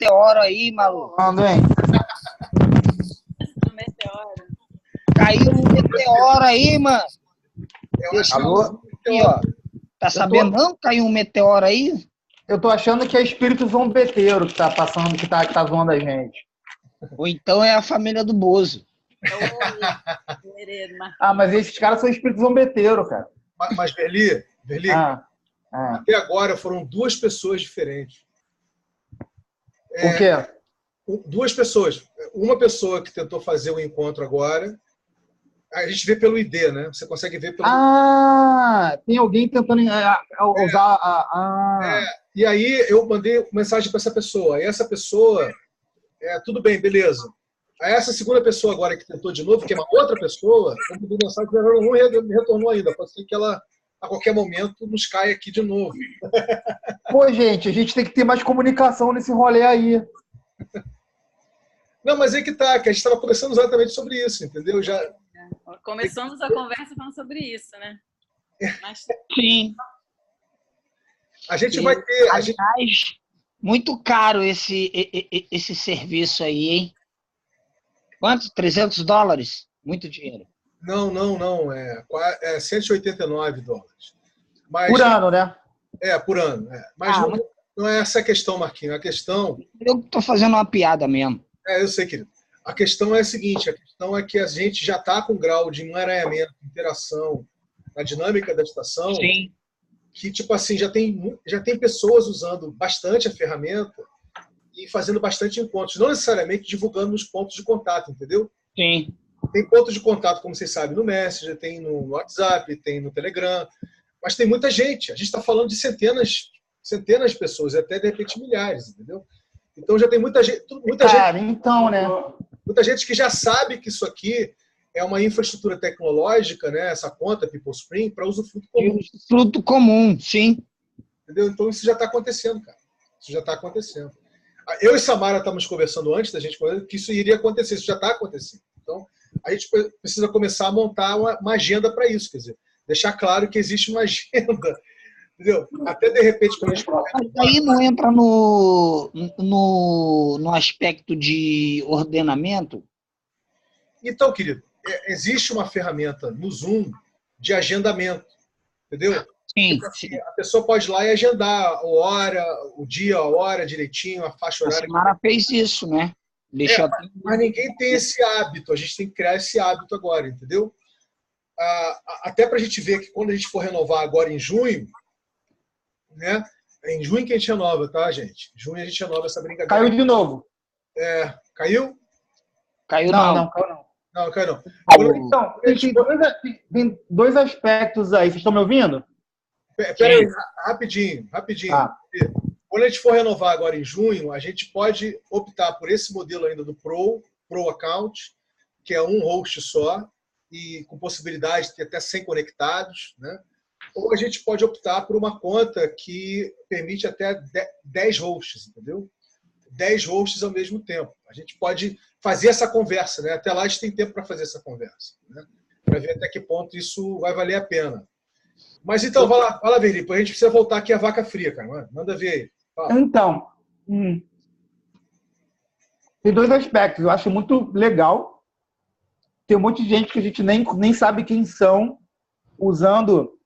meteoro aí, maluco. Quando, hein? Caiu um meteoro aí, mano. Alô? Aqui, ó. Tá sabendo não? Caiu um meteoro aí? Eu tô achando que é espírito zombeteiro que tá passando, que tá zoando a gente. Ou então é a família do Bozo. Ah, mas esses caras são espíritos zombeteiros, cara. Mas Berli, Ah. até agora foram duas pessoas diferentes. O quê? Duas pessoas. Uma pessoa que tentou fazer o encontro agora, a gente vê pelo ID, né? Você consegue ver pelo... Ah, tem alguém tentando usar E aí eu mandei mensagem para essa pessoa. E essa pessoa, tudo bem, beleza. Aí essa segunda pessoa agora que tentou de novo, que é uma outra pessoa, eu mandei mensagem que ela não me retornou ainda. Pode ser que ela, a qualquer momento, nos caia aqui de novo. Pô, gente, a gente tem que ter mais comunicação nesse rolê aí. Não, mas aí que tá, que a gente estava conversando exatamente sobre isso, entendeu? Começamos a conversa falando sobre isso, né? Mas... Sim. A gente vai ter... Aliás, muito caro esse serviço aí, hein? Quanto? $300? Muito dinheiro. Não. É $189. Mas, por ano, né? Por ano. Mas não é essa a questão, Marquinhos. A questão... Eu tô fazendo uma piada mesmo. Eu sei, querido. A questão é a seguinte, a questão é que a gente já está com um grau de emaranhamento, interação, na dinâmica da estação, Sim. Que, tipo assim, já tem pessoas usando bastante a ferramenta e fazendo bastante encontros, não necessariamente divulgando nos pontos de contato, entendeu? Sim. Tem pontos de contato, como vocês sabem, no Messenger, tem no WhatsApp, tem no Telegram, mas tem muita gente. A gente está falando de centenas de pessoas, e até, de repente, milhares, entendeu? Então já tem muita gente... Então, né? Muita gente que já sabe que isso aqui é uma infraestrutura tecnológica, né? Essa conta PeopleSpring, para uso fruto comum. Fruto comum, sim. Entendeu? Então isso já está acontecendo, cara. Isso já está acontecendo. Eu e Samara estávamos conversando antes da gente que isso iria acontecer, isso já está acontecendo. Então a gente precisa começar a montar uma agenda para isso, quer dizer, deixar claro que existe uma agenda. Entendeu? Até de repente, quando a gente... Aí não entra no aspecto de ordenamento? Então, querido, existe uma ferramenta no Zoom de agendamento, entendeu? Sim. A pessoa pode ir lá e agendar a hora, o dia, a hora direitinho, a faixa horária. A Samara fez isso, né? Mas ninguém tem esse hábito, a gente tem que criar esse hábito agora, entendeu? Até para a gente ver que quando a gente for renovar agora em junho, né? É em junho que a gente renova, tá, gente? Em junho a gente renova essa brincadeira. Caiu de novo. Caiu? Caiu não. Não, caiu não. Então, tem dois aspectos aí. Vocês estão me ouvindo? Peraí, rapidinho. Quando a gente for renovar agora em junho, a gente pode optar por esse modelo ainda do Pro Account, que é um host só, e com possibilidade de ter até 100 conectados, né? Ou a gente pode optar por uma conta que permite até 10 hosts, entendeu? 10 hosts ao mesmo tempo. A gente pode fazer essa conversa, né? Até lá a gente tem tempo para fazer essa conversa, né? Para ver até que ponto isso vai valer a pena. Mas então, vai lá, Verli, a gente precisa voltar aqui à vaca fria, cara. Manda ver aí. Fala. Então, tem dois aspectos. Eu acho muito legal. Tem um monte de gente que a gente nem sabe quem são usando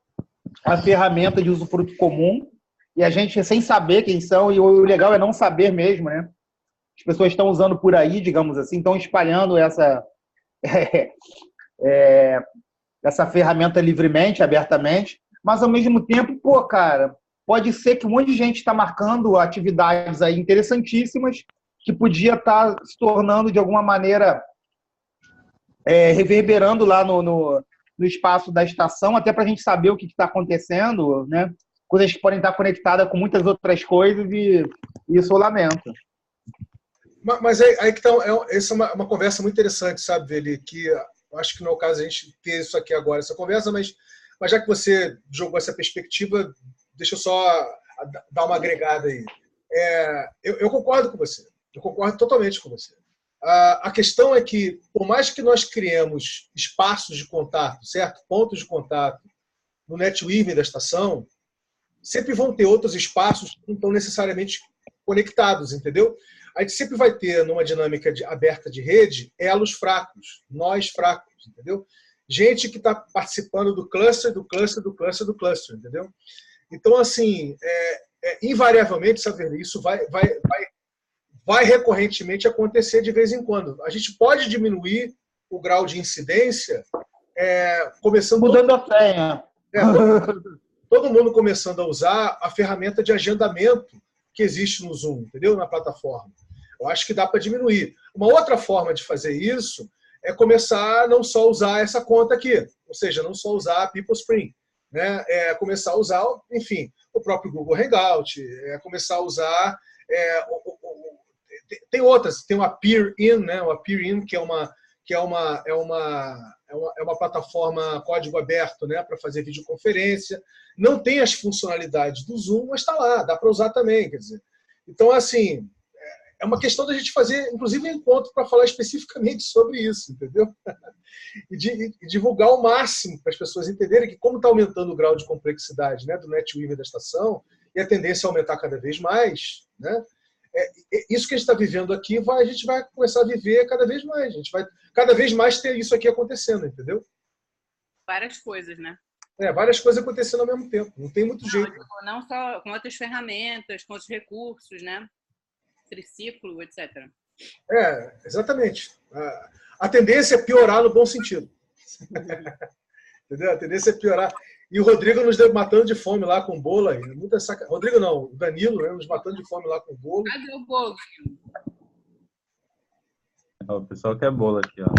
a ferramenta de usufruto comum, e a gente sem saber quem são, e o legal é não saber mesmo, né? As pessoas estão usando por aí, digamos assim, estão espalhando essa ferramenta livremente, abertamente, mas ao mesmo tempo, cara, pode ser que um monte de gente está marcando atividades aí interessantíssimas que podia estar se tornando, de alguma maneira, reverberando lá no espaço da estação, até para a gente saber o que está acontecendo, né? Coisas que podem estar conectadas com muitas outras coisas, e isso eu lamento. Mas aí que tá, essa é uma conversa muito interessante, sabe, Veli? Que eu acho que não é o caso a gente ter isso aqui agora, essa conversa, mas já que você jogou essa perspectiva, deixa eu só dar uma agregada aí. Eu concordo com você, eu concordo totalmente com você. A questão é que, por mais que nós criemos espaços de contato, certo? Pontos de contato no netweaving da estação, sempre vão ter outros espaços que não estão necessariamente conectados, entendeu? a gente sempre vai ter, numa dinâmica aberta de rede, elos fracos, nós fracos, entendeu? Gente que está participando do cluster, do cluster, do cluster, do cluster, entendeu? Então, assim, invariavelmente, sabe, isso vai recorrentemente acontecer de vez em quando. A gente pode diminuir o grau de incidência começando... Mudando a senha. Todo mundo começando a usar a ferramenta de agendamento que existe no Zoom, entendeu? Na plataforma. Eu acho que dá para diminuir. Uma outra forma de fazer isso é começar a não só usar essa conta aqui, ou seja, não só usar a PeopleSpring, né? Começar a usar, enfim, o próprio Google Hangout, começar a usar... tem outras, tem o Appear-In, né? O Appear-In, que é uma plataforma código aberto, né, para fazer videoconferência. Não tem as funcionalidades do Zoom, mas está lá, dá para usar também. Quer dizer. Então, assim, é uma questão da gente fazer, inclusive, um encontro para falar especificamente sobre isso, entendeu? E divulgar ao máximo para as pessoas entenderem que, como está aumentando o grau de complexidade, né, do NetWeaver da estação, e a tendência é aumentar cada vez mais, né? Isso que a gente está vivendo aqui, a gente vai começar a viver cada vez mais. A gente vai cada vez mais ter isso aqui acontecendo, entendeu? Várias coisas, né? Várias coisas acontecendo ao mesmo tempo. Não tem muito jeito. Não só com outras ferramentas, com outros recursos, né? Triciclo, etc. Exatamente. A tendência é piorar no bom sentido. Entendeu? A tendência é piorar. E o Rodrigo nos matando de fome lá com bolo aí. Muita saca... Rodrigo não, o Danilo, né, nos matando de fome lá com bolo. Cadê o bolo? O pessoal quer bolo aqui, ó.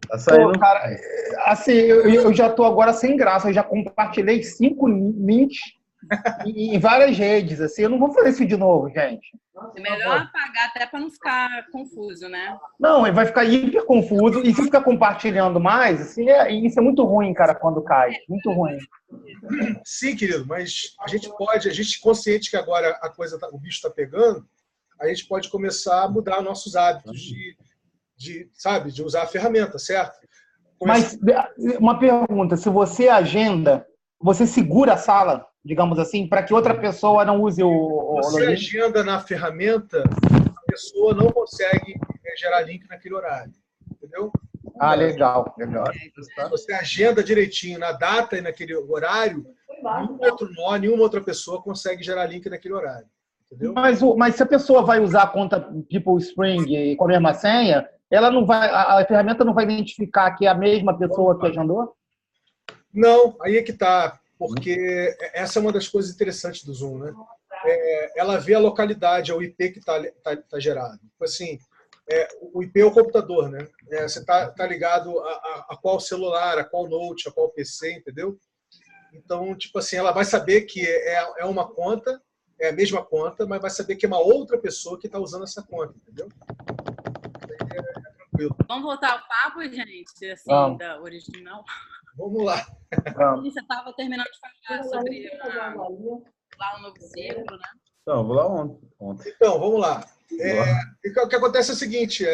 Tá saindo... Pô, cara, assim, eu já tô agora sem graça. Eu já compartilhei 5 links em várias redes. Assim, eu não vou fazer isso de novo, gente. É melhor apagar até para não ficar confuso, né? Não, vai ficar hiper confuso. E se ficar compartilhando mais, assim, isso é muito ruim, cara, quando cai. Muito ruim. Sim, querido, mas a gente consciente que agora o bicho está pegando, a gente pode começar a mudar nossos hábitos de usar a ferramenta, certo? Mas uma pergunta, se você agenda, você segura a sala, digamos assim, para que outra pessoa não use o Você login? agenda na ferramenta, a pessoa não consegue gerar link naquele horário, entendeu? Ah, legal. Se você agenda direitinho na data e naquele horário, nenhuma outra pessoa consegue gerar link naquele horário. Entendeu? Mas se a pessoa vai usar a conta PeopleSpring com a mesma senha, ela não vai, a ferramenta não vai identificar que é a mesma pessoa que agendou? Não, aí é que tá, porque essa é uma das coisas interessantes do Zoom, né? Ela vê a localidade, é o IP que está gerado. Assim, o IP é o computador, né? Você está ligado a qual celular, a qual note, a qual PC, entendeu? Então, tipo assim, ela vai saber que é uma conta, é a mesma conta, mas vai saber que é uma outra pessoa que está usando essa conta, entendeu? Tranquilo. Vamos voltar ao papo, gente, assim, da original. Vamos lá. Você estava terminando de falar sobre lá o novo ciclo, né? Então, vou lá ontem. Então, vamos lá. O que acontece é o seguinte,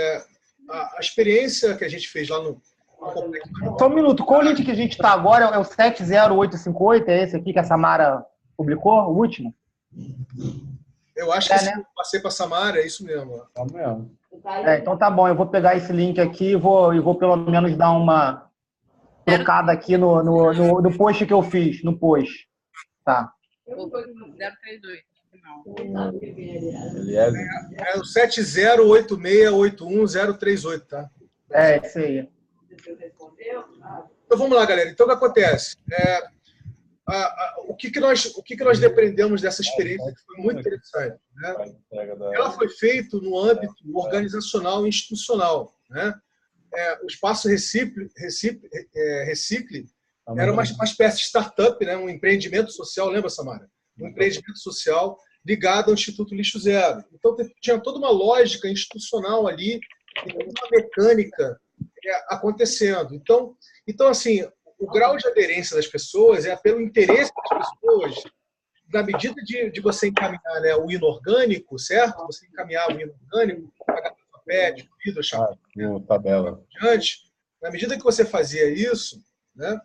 a experiência que a gente fez lá no Só um minuto, qual o link que a gente está agora? É o 70858? É esse aqui que a Samara publicou, o último? Eu acho que eu passei para a Samara, é isso mesmo. Tá mesmo. Então tá bom, eu vou pegar esse link aqui e vou pelo menos dar uma trocada aqui no post que eu fiz, no post. Tá. 032. É o 708681038, tá? Isso aí. Então vamos lá, galera. Então o que acontece? O que nós depreendemos dessa experiência que foi muito interessante, né? Ela foi feita no âmbito organizacional e institucional, né? O espaço Recicle era uma espécie de startup, né? Um empreendimento social, lembra, Samara? Um empreendimento social ligado ao Instituto Lixo Zero. Então tinha toda uma lógica institucional ali, uma mecânica acontecendo. Então assim, o grau de aderência das pessoas é pelo interesse das pessoas, na medida de você encaminhar, né, o inorgânico, certo? Você encaminhar o inorgânico, pagar PET, vidro, tabela. diante. Na medida que você fazia isso, né,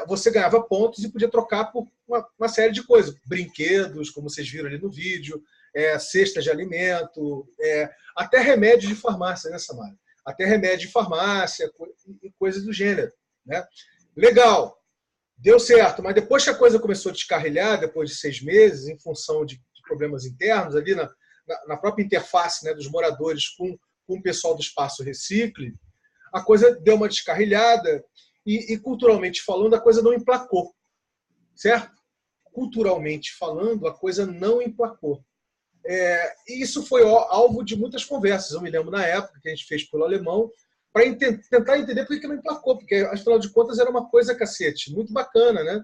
você ganhava pontos e podia trocar por uma série de coisas. Brinquedos, como vocês viram ali no vídeo, cestas de alimento, até remédios de farmácia, né, Samara? Até remédio de farmácia e coisas do gênero, né? Legal, deu certo, mas depois que a coisa começou a descarrilhar, depois de 6 meses, em função de problemas internos ali na própria interface, né, dos moradores com o pessoal do Espaço Recicle, a coisa deu uma descarrilhada e culturalmente falando, a coisa não emplacou, certo? Culturalmente falando, a coisa não emplacou. E isso foi alvo de muitas conversas. Eu me lembro na época que a gente fez pelo alemão, para tentar entender por que não emplacou, porque, afinal de contas, era uma coisa, cacete, muito bacana, né?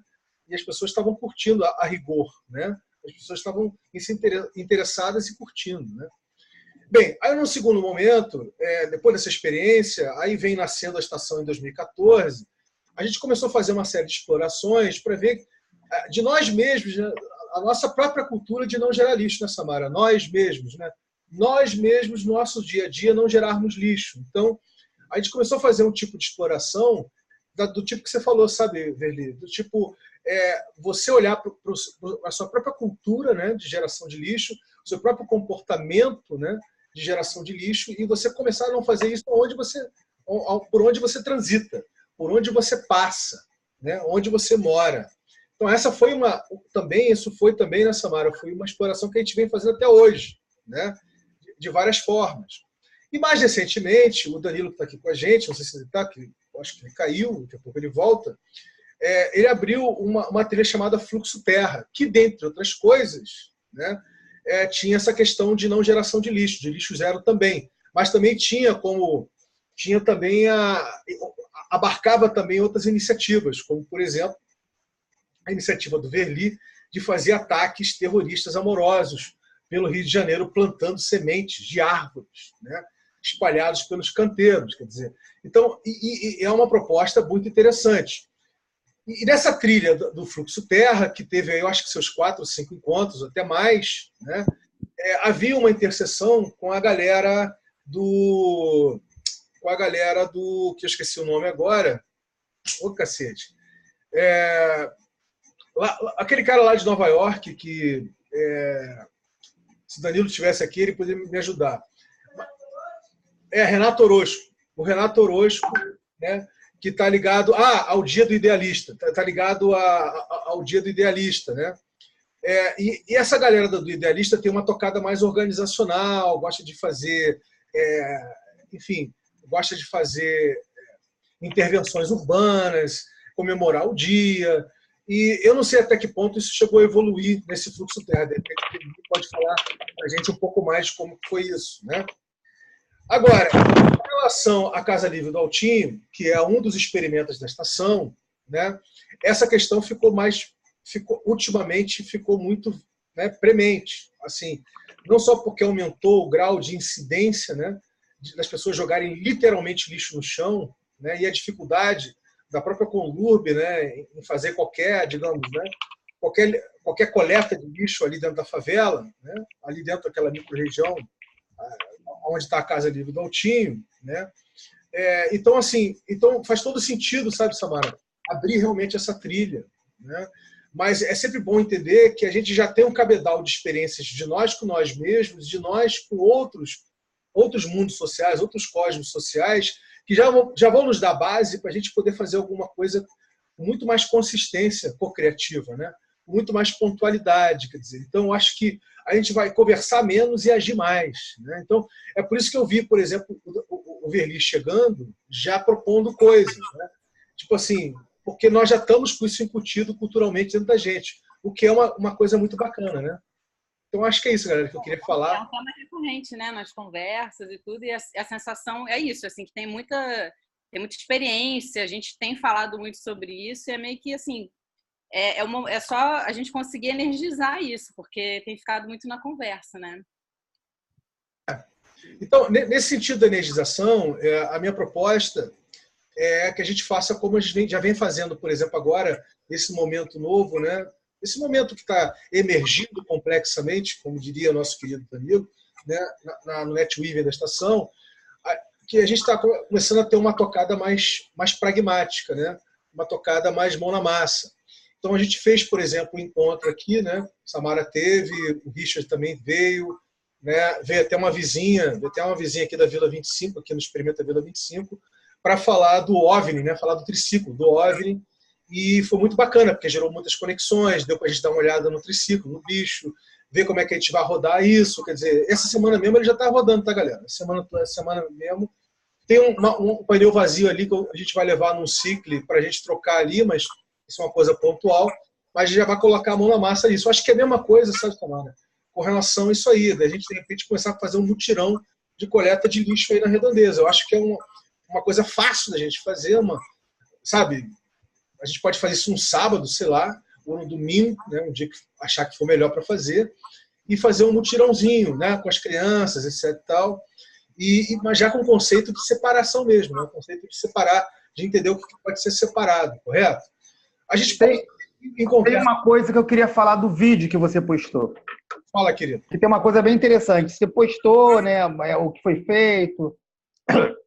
E as pessoas estavam curtindo a rigor, né? As pessoas estavam interessadas e curtindo, né? Bem, aí no segundo momento, depois dessa experiência, aí vem nascendo a estação em 2014, a gente começou a fazer uma série de explorações para ver de nós mesmos, né, a nossa própria cultura de não gerar lixo, né, Samara? Nós mesmos, né? Nós mesmos, no nosso dia a dia, não gerarmos lixo. Então, a gente começou a fazer um tipo de exploração do tipo que você falou, sabe, Verli? Do tipo, você olhar para a sua própria cultura, né, de geração de lixo, o seu próprio comportamento, né, de geração de lixo, e você começar a não fazer isso por onde você transita, por onde você passa, né, onde você mora. Então, isso foi também, né, Samara, foi uma exploração que a gente vem fazendo até hoje, né, de várias formas. E mais recentemente, o Danilo que está aqui com a gente, não sei se ele está, acho que ele caiu, daqui a pouco ele volta, ele abriu uma trilha chamada Fluxo Terra, que, dentre outras coisas, né, tinha essa questão de não geração de lixo zero também. Mas também abarcava também outras iniciativas, como, por exemplo, a iniciativa do Verli de fazer ataques terroristas amorosos pelo Rio de Janeiro, plantando sementes de árvores, né, espalhados pelos canteiros, quer dizer. Então, é uma proposta muito interessante. E nessa trilha do Fluxo Terra, que teve, eu acho que seus 4 ou 5 encontros, até mais, né, havia uma interseção com a galera do que eu esqueci o nome agora. Ô, cacete. Aquele cara lá de Nova York que, se o Danilo estivesse aqui, ele poderia me ajudar. Renato Orozco. O Renato Orozco, né, que está ligado ao Dia do Idealista. Está ligado ao Dia do Idealista, né? E essa galera do Idealista tem uma tocada mais organizacional, gosta de fazer, gosta de fazer intervenções urbanas, comemorar o dia. E eu não sei até que ponto isso chegou a evoluir nesse Fluxo Terra. De repente, ele pode falar para a gente um pouco mais de como foi isso, né? Agora, em relação à Casa Livre do Altinho, que é um dos experimentos da estação, né, essa questão ultimamente ficou muito, né, premente. Assim, não só porque aumentou o grau de incidência, né, das pessoas jogarem literalmente lixo no chão, né, e a dificuldade da própria Conlurb, né, em fazer qualquer coleta de lixo ali dentro da favela, né, ali dentro daquela microrregião onde está a Casa Livre do Altinho, né? Então, assim, faz todo sentido, sabe, Samara, abrir realmente essa trilha, né? Mas é sempre bom entender que a gente já tem um cabedal de experiências de nós com nós mesmos, de nós com outros mundos sociais, outros cosmos sociais, que já vão nos dar base para a gente poder fazer alguma coisa com muito mais consistência co-criativa, né? Com muito mais pontualidade, quer dizer. Então, eu acho que a gente vai conversar menos e agir mais, né? Então, é por isso que eu vi, por exemplo, o Verli chegando, já propondo coisas, né? Tipo assim, porque nós já estamos com isso incutido culturalmente dentro da gente, o que é uma coisa muito bacana, né? Então, acho que é isso, galera, que eu queria falar. É um tema recorrente, né, nas conversas e tudo, e a sensação é isso, assim, que tem muita experiência, a gente tem falado muito sobre isso, e é meio que, assim, é só a gente conseguir energizar isso, porque tem ficado muito na conversa, né? Então, nesse sentido da energização, a minha proposta é que a gente faça como a gente já vem fazendo, por exemplo, agora, nesse momento novo, né? Esse momento que está emergindo complexamente, como diria nosso querido Danilo, né? No NetWeaver da estação, que a gente está começando a ter uma tocada mais pragmática, né? Uma tocada mais mão na massa. Então a gente fez, por exemplo, um encontro aqui, né? Samara teve, o Richard também veio, né? Veio até uma vizinha aqui da Vila 25, aqui no Experimenta Vila 25, para falar do OVNI, né? Falar do triciclo, do OVNI. E foi muito bacana, porque gerou muitas conexões, deu para a gente dar uma olhada no triciclo, no bicho, ver como é que a gente vai rodar isso. Quer dizer, essa semana mesmo ele já está rodando, tá, galera? Essa semana mesmo. Tem um painel vazio ali que a gente vai levar num ciclo para a gente trocar ali, mas isso é uma coisa pontual. Mas a gente já vai colocar a mão na massa nisso. Eu acho que é a mesma coisa, sabe, Tamara? Com relação a isso aí, da gente, de repente, começar a fazer um mutirão de coleta de lixo aí na redondeza. Eu acho que é uma coisa fácil da gente fazer, sabe? A gente pode fazer isso um sábado, sei lá, ou no domingo, né, um dia que achar que for melhor para fazer, e fazer um mutirãozinho, né, com as crianças, etc. E tal, mas já com o conceito de separação mesmo, né, o conceito de separar, de entender o que pode ser separado, correto? A gente pode encontrar... Tem uma coisa que eu queria falar do vídeo que você postou. Fala, querido. Que tem uma coisa bem interessante. Você postou, né, o que foi feito,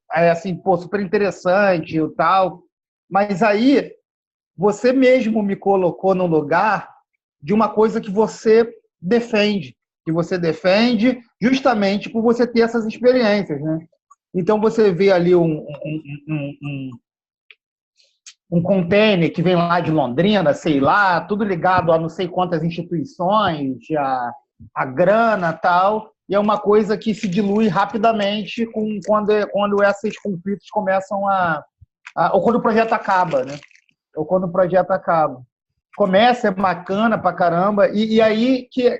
assim, pô, super interessante e tal, mas aí você mesmo me colocou no lugar de uma coisa que você defende justamente por você ter essas experiências, né? Então você vê ali um container que vem lá de Londrina, sei lá, tudo ligado a não sei quantas instituições, a grana e tal, e é uma coisa que se dilui rapidamente quando esses conflitos começam ou quando o projeto acaba, né? Ou quando o projeto acaba. Começa, é bacana pra caramba, e aí que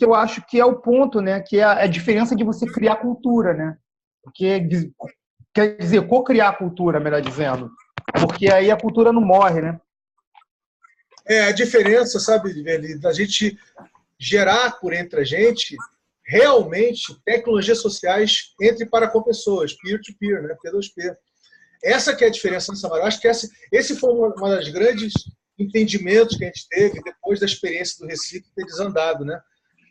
eu acho que é o ponto, né? Que é a diferença de você criar cultura, né? Porque, quer dizer, co-criar cultura, melhor dizendo. Porque aí a cultura não morre, né? A diferença, sabe, da gente gerar por entre a gente realmente tecnologias sociais entre e para com pessoas, peer-to-peer, né? P2P. Essa que é a diferença nessa Samara. Eu acho que esse foi uma das grandes entendimentos que a gente teve depois da experiência do Recife ter desandado, né?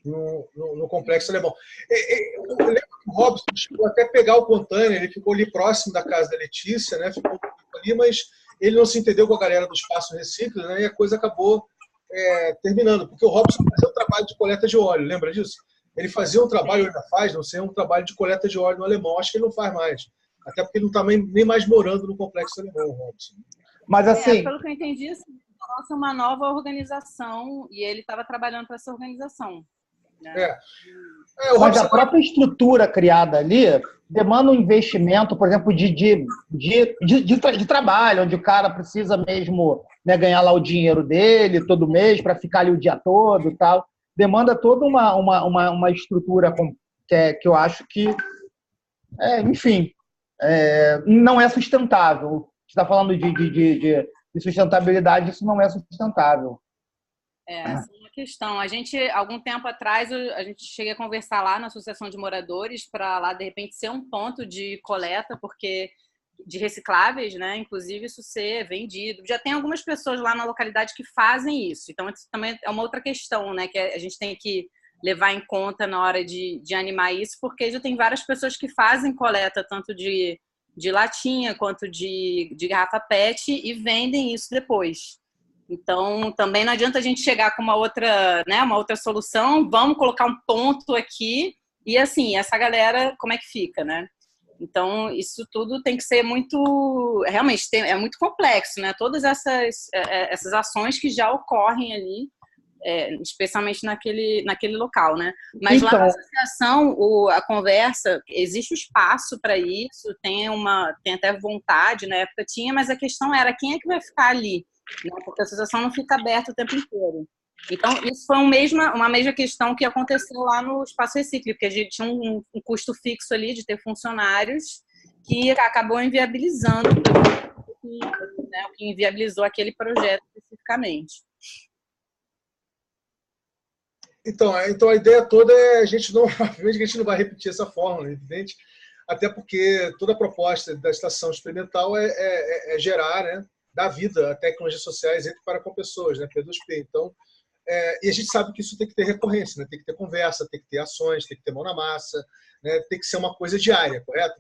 No Complexo Alemão. Eu lembro que o Robson chegou até pegar o container, ele ficou ali próximo da casa da Letícia, né? Ficou ali, mas ele não se entendeu com a galera do Espaço Reciclo, né? E a coisa acabou terminando, porque o Robson fazia um trabalho de coleta de óleo, lembra disso? Ele fazia um trabalho, ainda faz, não sei, um trabalho de coleta de óleo no Alemão. Acho que ele não faz mais. Até porque ele não está nem mais morando no Complexo Alemão, Robson. Mas assim... pelo que eu entendi, nossa, uma nova organização, e ele estava trabalhando para essa organização. Né? Mas a própria estrutura criada ali demanda um investimento, por exemplo, de trabalho, onde o cara precisa mesmo, né, ganhar lá o dinheiro dele todo mês para ficar ali o dia todo e tal. Demanda toda uma estrutura que eu acho que, enfim, não é sustentável. Você está falando de sustentabilidade, isso não é sustentável. Essa é uma questão. A gente, algum tempo atrás, a gente chega a conversar lá na Associação de Moradores para lá, de repente, ser um ponto de coleta, porque de recicláveis, né? Inclusive isso ser vendido. Já tem algumas pessoas lá na localidade que fazem isso. Então, isso também é uma outra questão, né? Que a gente tem que levar em conta na hora de animar isso, porque já tem várias pessoas que fazem coleta tanto de latinha quanto de garrafa PET e vendem isso depois. Então, também não adianta a gente chegar com uma outra solução, vamos colocar um ponto aqui e, assim, essa galera, como é que fica, né? Então, isso tudo tem que ser muito... Realmente, é muito complexo, né? Todas essas ações que já ocorrem ali, especialmente naquele local, né? Mas então, lá na associação, a conversa, existe espaço para isso, tem até vontade, na época tinha, mas a questão era quem é que vai ficar ali? Porque a associação não fica aberta o tempo inteiro. Então, isso foi uma mesma questão que aconteceu lá no Espaço Reciclo, porque a gente tinha um custo fixo ali de ter funcionários que acabou inviabilizando, né, o que inviabilizou aquele projeto especificamente. Então a ideia toda é a gente não vai repetir essa fórmula, evidente, até porque toda a proposta da estação experimental é gerar, né, dar vida a tecnologias sociais entre para com pessoas, né, P2P. Então, e a gente sabe que isso tem que ter recorrência, né, tem que ter conversa, tem que ter ações, tem que ter mão na massa, né, tem que ser uma coisa diária, correto?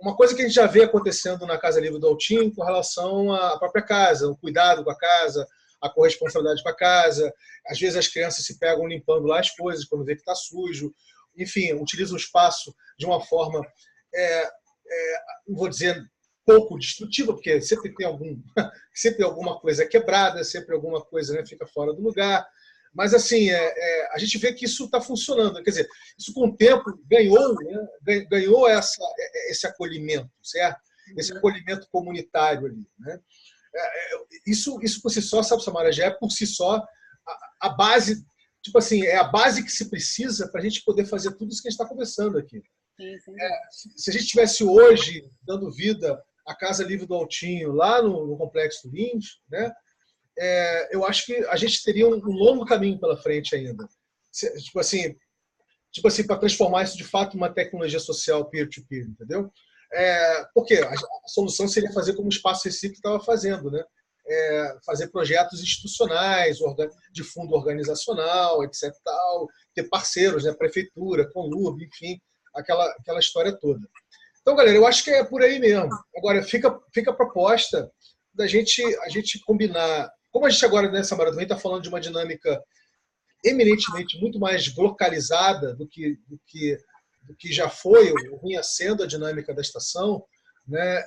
Uma coisa que a gente já vê acontecendo na Casa Livre do Altinho com relação à própria casa, o cuidado com a casa, a corresponsabilidade com a casa. Às vezes as crianças se pegam limpando lá as coisas quando vê que está sujo. Enfim, utilizam o espaço de uma forma, não vou dizer pouco destrutiva, porque sempre tem sempre alguma coisa quebrada, sempre alguma coisa, né, fica fora do lugar. Mas, assim, a gente vê que isso está funcionando. Quer dizer, isso com o tempo ganhou, né, ganhou esse acolhimento, certo? Esse acolhimento comunitário ali, né? Isso por si só, sabe, Samara, já é por si só a base, tipo assim, é a base que se precisa para a gente poder fazer tudo isso que a gente está conversando aqui. Se a gente tivesse hoje dando vida à Casa Livre do Altinho, lá no Complexo Lins, né, eu acho que a gente teria um longo caminho pela frente ainda. Tipo assim, para transformar isso de fato em uma tecnologia social peer-to-peer, entendeu? Porque a solução seria fazer como o Espaço Recife estava fazendo, né? Fazer projetos institucionais, de fundo organizacional, etc. Tal, ter parceiros, né? Prefeitura, Conlurb, enfim, aquela história toda. Então, galera, eu acho que é por aí mesmo. Agora, fica a proposta da a gente combinar. Como a gente agora, nessa maratona, está falando de uma dinâmica eminentemente muito mais localizada do que já foi ou vinha sendo a dinâmica da estação, né?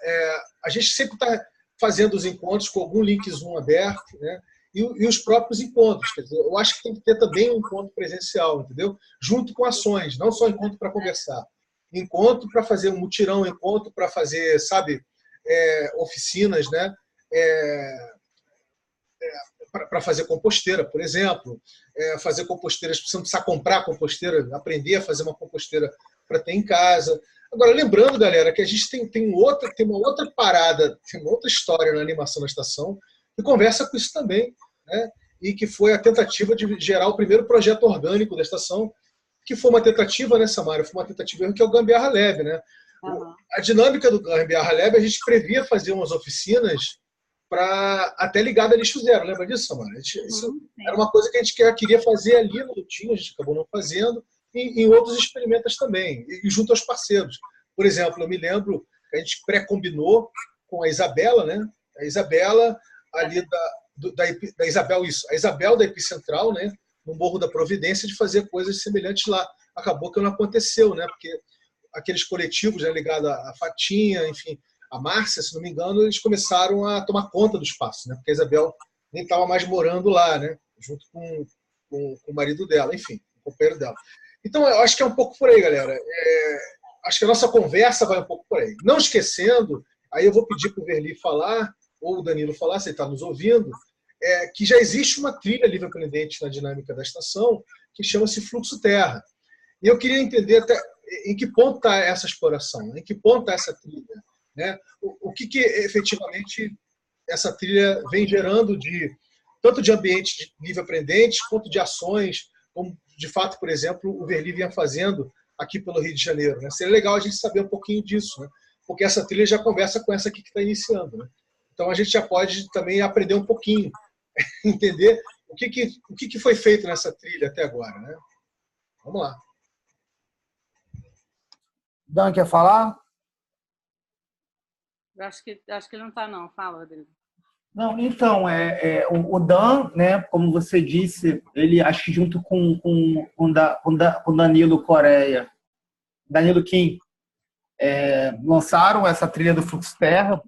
A gente sempre está fazendo os encontros com algum link Zoom aberto, né? E os próprios encontros. Quer dizer, eu acho que tem que ter também um encontro presencial, entendeu? Junto com ações, não só encontro para conversar. Encontro para fazer um mutirão, encontro para fazer, sabe, oficinas, né? Para fazer composteira, por exemplo. Fazer composteiras, você não precisa comprar composteira, aprender a fazer uma composteira para ter em casa. Agora, lembrando, galera, que a gente tem uma outra parada, tem uma outra história na animação da estação que conversa com isso também, né? E que foi a tentativa de gerar o primeiro projeto orgânico da estação, que foi uma tentativa, né, Samara? Foi uma tentativa que é o Gambiarra Lab, né? A dinâmica do Gambiarra Lab, a gente previa fazer umas oficinas até ligada a lixo zero. Lembra disso, Samara? Isso era uma coisa que a gente queria fazer ali no Lutinho, a gente acabou não fazendo, e em outros experimentos também, e junto aos parceiros. Por exemplo, eu me lembro que a gente pré-combinou com a Isabela, né? A Isabela ali da Isabel, isso. A Isabel da Epicentral, né? No Morro da Providência, de fazer coisas semelhantes lá. Acabou que não aconteceu, né? Porque aqueles coletivos, né, ligados à Fatinha, enfim, a Márcia, se não me engano, eles começaram a tomar conta do espaço, né? Porque a Isabel nem estava mais morando lá, né? Junto com o marido dela, enfim, o companheiro dela. Então, eu acho que é um pouco por aí, galera. Acho que a nossa conversa vai um pouco por aí. Não esquecendo, aí eu vou pedir para o Verli falar, ou o Danilo falar, se ele está nos ouvindo, que já existe uma trilha livre aprendente na dinâmica da estação, que chama-se Fluxo Terra. E eu queria entender até em que ponto está essa exploração, em que ponto está essa trilha, né? O que efetivamente essa trilha vem gerando tanto de ambientes livre aprendentes quanto de ações, como de fato, por exemplo, o Verli vinha fazendo aqui pelo Rio de Janeiro, né? Seria legal a gente saber um pouquinho disso, né? Porque essa trilha já conversa com essa aqui que está iniciando, né? Então a gente já pode também aprender um pouquinho, entender o que foi feito nessa trilha até agora, né? Vamos lá. Dan, quer falar? Acho que ele não está, não. Fala, Rodrigo. Não, então, o Dan, né, como você disse, ele, acho que junto com Danilo Coreia, Danilo Kim, lançaram essa trilha do Fluxo Terra,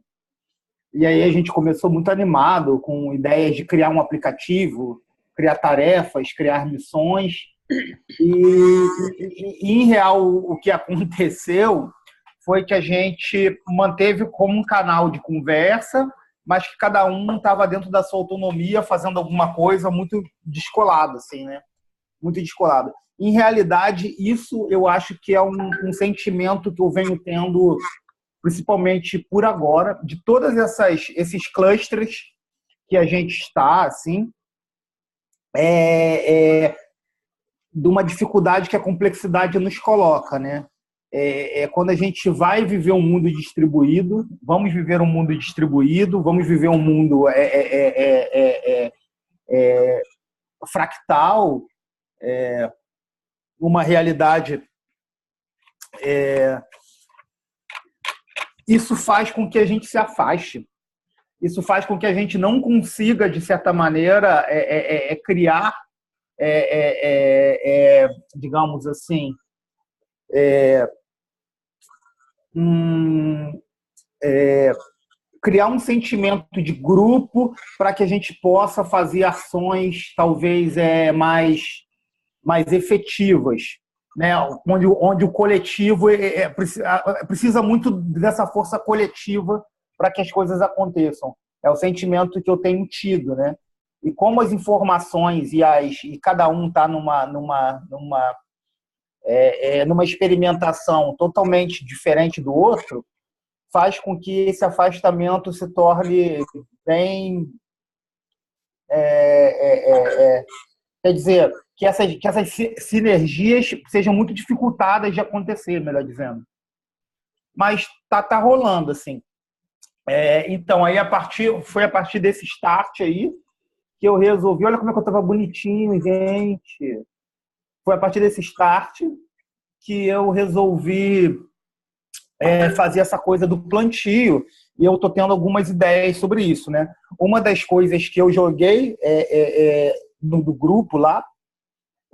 e aí a gente começou muito animado, com ideias de criar um aplicativo, criar tarefas, criar missões, e em real, o que aconteceu foi que a gente manteve como um canal de conversa, mas que cada um estava dentro da sua autonomia, fazendo alguma coisa muito descolada, assim, né? Muito descolada. Em realidade, isso eu acho que é um sentimento que eu venho tendo, principalmente por agora, de todas esses clusters que a gente está, assim, de uma dificuldade que a complexidade nos coloca, né? Quando a gente vai viver um mundo distribuído, vamos viver um mundo distribuído, vamos viver um mundo fractal, uma realidade. Isso faz com que a gente se afaste. isso faz com que a gente não consiga, de certa maneira, criar, digamos assim, criar um sentimento de grupo para que a gente possa fazer ações talvez mais efetivas, né? Onde o coletivo precisa muito dessa força coletiva para que as coisas aconteçam. É o sentimento que eu tenho tido, né? E como as informações e cada um está numa experimentação totalmente diferente do outro, faz com que esse afastamento se torne bem... quer dizer, que essas sinergias sejam muito dificultadas de acontecer, melhor dizendo. Mas tá rolando, assim. Então, aí foi a partir desse start aí que eu resolvi... Olha como é que eu estava bonitinho, gente. Foi a partir desse start que eu resolvi fazer essa coisa do plantio, e eu estou tendo algumas ideias sobre isso, né? Uma das coisas que eu joguei do grupo lá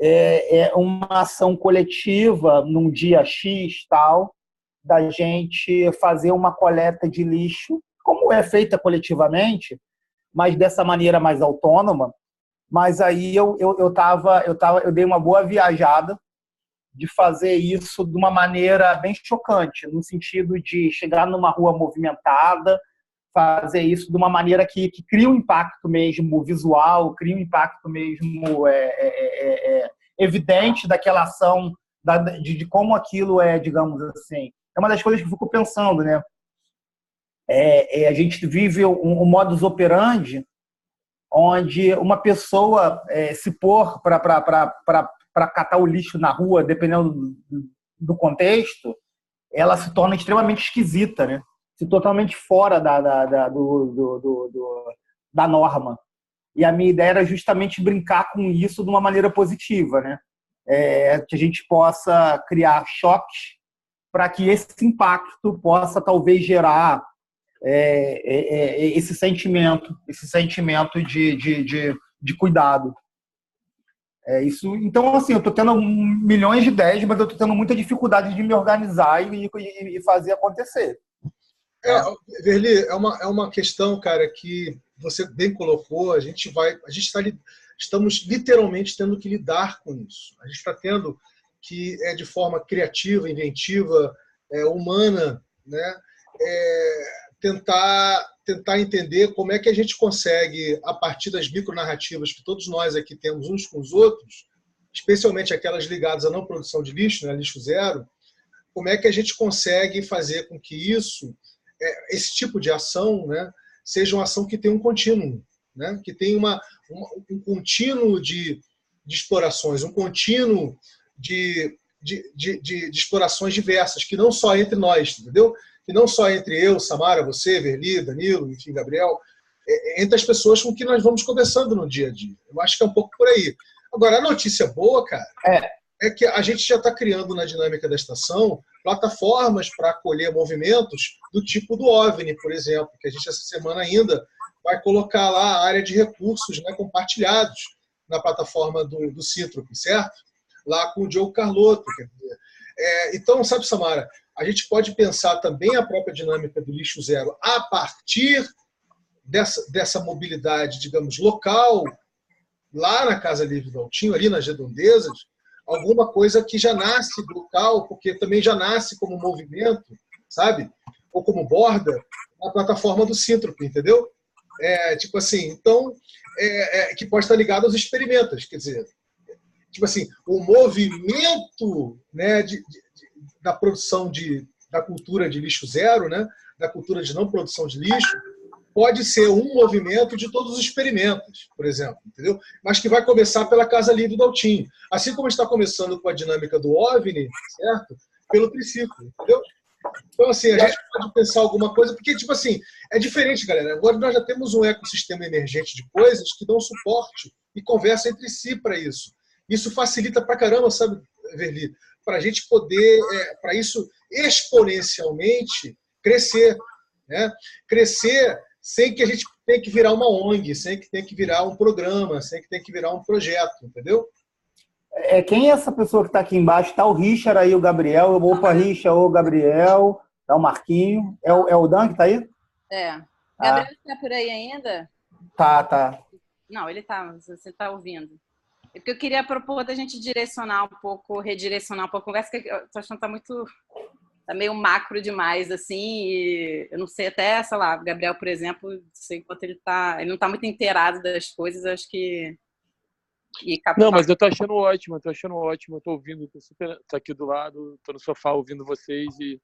é uma ação coletiva num dia X, tal, da gente fazer uma coleta de lixo, como é feita coletivamente, mas dessa maneira mais autônoma. Mas aí eu dei uma boa viajada de fazer isso de uma maneira bem chocante, no sentido de chegar numa rua movimentada, fazer isso de uma maneira que cria um impacto mesmo visual, cria um impacto mesmo evidente daquela ação, de como aquilo digamos assim. É uma das coisas que eu fico pensando, né? A gente vive um modus operandi onde uma pessoa se pôr para catar o lixo na rua, dependendo do contexto, ela se torna extremamente esquisita, né? Se totalmente fora da norma. E a minha ideia era justamente brincar com isso de uma maneira positiva, né? Que a gente possa criar choques para que esse impacto possa talvez gerar esse sentimento de cuidado. Isso. Então, assim, eu estou tendo milhões de ideias, mas eu estou tendo muita dificuldade de me organizar e fazer acontecer. Verli, é uma questão, cara, que você bem colocou. Estamos literalmente tendo que lidar com isso. A gente está tendo que, de forma criativa, inventiva, humana, né, tentar entender como é que a gente consegue, a partir das micronarrativas que todos nós aqui temos uns com os outros, especialmente aquelas ligadas à não produção de lixo, né, lixo zero, como é que a gente consegue fazer com que esse tipo de ação, né, seja uma ação que tenha um contínuo, né, que tenha um contínuo de explorações, um contínuo de explorações diversas, que não só entre nós, entendeu? Que não só entre eu, Samara, você, Verli, Danilo, enfim, Gabriel, entre as pessoas com que nós vamos conversando no dia a dia. Eu acho que é um pouco por aí. Agora, a notícia boa, cara, é que a gente já está criando na dinâmica da estação plataformas para acolher movimentos do tipo do OVNI, por exemplo, que a gente essa semana ainda vai colocar lá a área de recursos, né, compartilhados na plataforma do Cítrope, certo? Lá com o Diogo Carlotto. Quer dizer. Então, sabe, Samara, a gente pode pensar também a própria dinâmica do lixo zero a partir dessa mobilidade, digamos, local, lá na Casa Livre do Altinho, ali nas redondezas, alguma coisa que já nasce local, porque também já nasce como movimento, sabe? Ou como borda, na plataforma do Cítrope, entendeu? Tipo assim, então, que pode estar ligado aos experimentos, quer dizer, tipo assim, o movimento, né, da produção da cultura de lixo zero, né, da cultura de não produção de lixo, pode ser um movimento de todos os experimentos, por exemplo, entendeu? Mas que vai começar pela Casa Livre do Altinho. Assim como está começando com a dinâmica do OVNI, certo? Pelo triciclo, entendeu? Então, assim, a gente pode pensar alguma coisa, porque, tipo assim, é diferente, galera. Agora nós já temos um ecossistema emergente de coisas que dão suporte e conversam entre si para isso. Isso facilita pra caramba, sabe, Verli? Para a gente poder, para isso exponencialmente crescer, né? Crescer sem que a gente tenha que virar uma ONG, sem que tenha que virar um programa, sem que tenha que virar um projeto, entendeu? Quem é essa pessoa que está aqui embaixo? Está o Richard aí, o Gabriel. Opa, Richard, o Gabriel. Tá o Marquinho. É o Dan que está aí? Gabriel está por aí ainda? Tá. Não, ele tá, você está ouvindo. É porque eu queria propor da gente redirecionar um pouco a conversa, que eu tô achando que tá meio macro demais, assim, e eu não sei até, sei lá, o Gabriel, por exemplo, sei quanto ele não tá muito inteirado das coisas, acho que... Não, mas eu tô achando ótimo, eu tô ouvindo, tô aqui do lado, tô no sofá ouvindo vocês e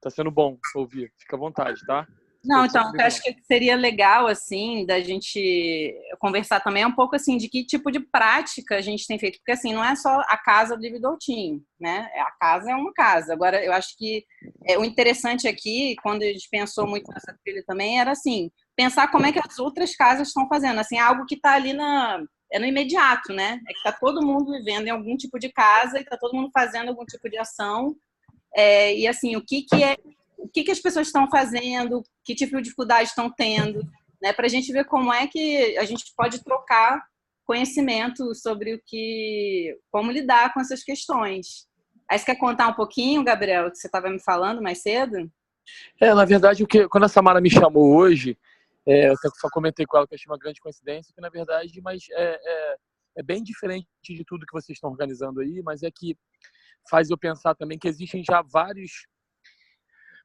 tá sendo bom ouvir, fica à vontade, tá? Não, então, eu acho que seria legal, assim, da gente conversar também um pouco, assim, de que tipo de prática a gente tem feito. Porque, assim, não é só a casa do Lividoltinho, né? A casa é uma casa. Agora, eu acho que o interessante aqui, quando a gente pensou muito nessa trilha também, era, assim, pensar como é que as outras casas estão fazendo. Assim, algo que está ali no imediato, né? É que está todo mundo vivendo em algum tipo de casa e está todo mundo fazendo algum tipo de ação. E, assim, o que as pessoas estão fazendo, que tipo de dificuldade estão tendo, né? Para a gente ver como é que a gente pode trocar conhecimento sobre como lidar com essas questões. Aí você quer contar um pouquinho, Gabriel, que você estava me falando mais cedo? Na verdade, quando a Samara me chamou hoje, eu só comentei com ela que eu achei uma grande coincidência, que na verdade, mas é bem diferente de tudo que vocês estão organizando aí, mas é que faz eu pensar também que existem já vários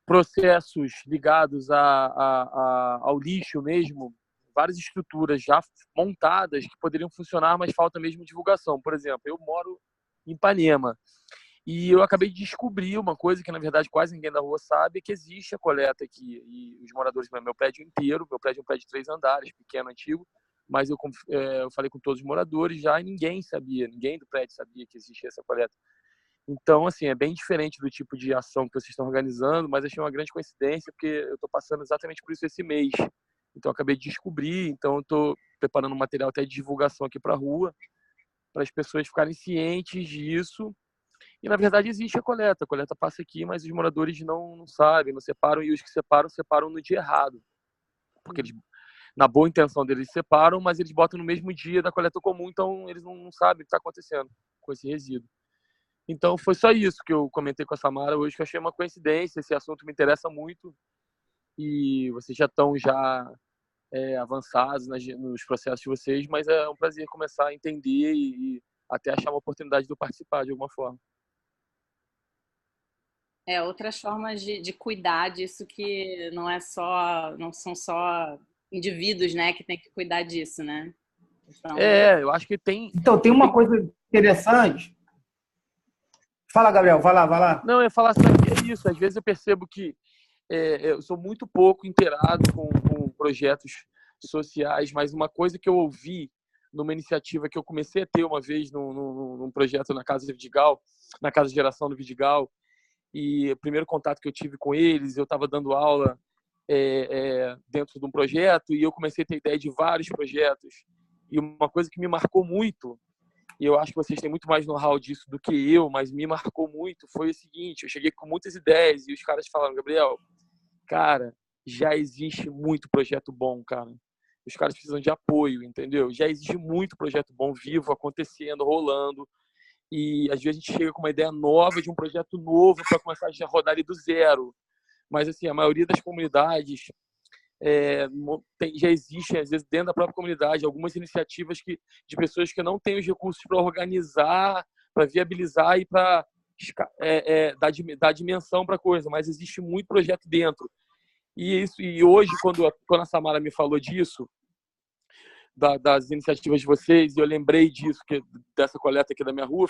processos ligados ao lixo mesmo, várias estruturas já montadas que poderiam funcionar, mas falta mesmo divulgação. Por exemplo, eu moro em Ipanema e eu acabei de descobrir uma coisa que, na verdade, quase ninguém da rua sabe, que existe a coleta aqui. E os moradores do meu prédio inteiro, meu prédio é um prédio de 3 andares, pequeno, antigo, mas eu falei com todos os moradores já e ninguém do prédio sabia que existia essa coleta. Então, assim, é bem diferente do tipo de ação que vocês estão organizando, mas achei uma grande coincidência, porque eu estou passando exatamente por isso esse mês. Então, eu acabei de descobrir, então eu estou preparando um material até de divulgação aqui para a rua, para as pessoas ficarem cientes disso. E, na verdade, existe a coleta passa aqui, mas os moradores não sabem, não separam, e os que separam no dia errado. Porque eles, na boa intenção deles, separam, mas eles botam no mesmo dia da coleta comum, então eles não sabem o que está acontecendo com esse resíduo. Então, foi só isso que eu comentei com a Samara hoje, que eu achei uma coincidência. Esse assunto me interessa muito e vocês já estão avançados nos processos de vocês, mas é um prazer começar a entender e até achar uma oportunidade de eu participar de alguma forma. Outras formas de cuidar disso que não são só indivíduos, né, que tem que cuidar disso, né? Então, eu acho que tem... Então, tem uma coisa interessante... Fala, Gabriel, vai lá. Não, eu ia falar só que é isso. Às vezes eu percebo que eu sou muito pouco inteirado com projetos sociais, mas uma coisa que eu ouvi numa iniciativa que eu comecei a ter uma vez num projeto na Casa Vidigal, na Casa de Geração do Vidigal, e o primeiro contato que eu tive com eles, eu estava dando aula dentro de um projeto e eu comecei a ter ideia de vários projetos. E uma coisa que me marcou muito, e eu acho que vocês têm muito mais know-how disso do que eu, mas me marcou muito, foi o seguinte: eu cheguei com muitas ideias e os caras falaram, Gabriel, cara, já existe muito projeto bom, cara. Os caras precisam de apoio, entendeu? Já existe muito projeto bom vivo, acontecendo, rolando, e às vezes a gente chega com uma ideia nova de um projeto novo para começar a rodar ali do zero. Mas, assim, a maioria das comunidades já existem, às vezes, dentro da própria comunidade, algumas iniciativas de pessoas que não têm os recursos para organizar, para viabilizar e para dar dimensão para a coisa, mas existe muito projeto dentro. E hoje, quando a Samara me falou disso, das iniciativas de vocês, e eu lembrei disso, dessa coleta aqui da minha rua,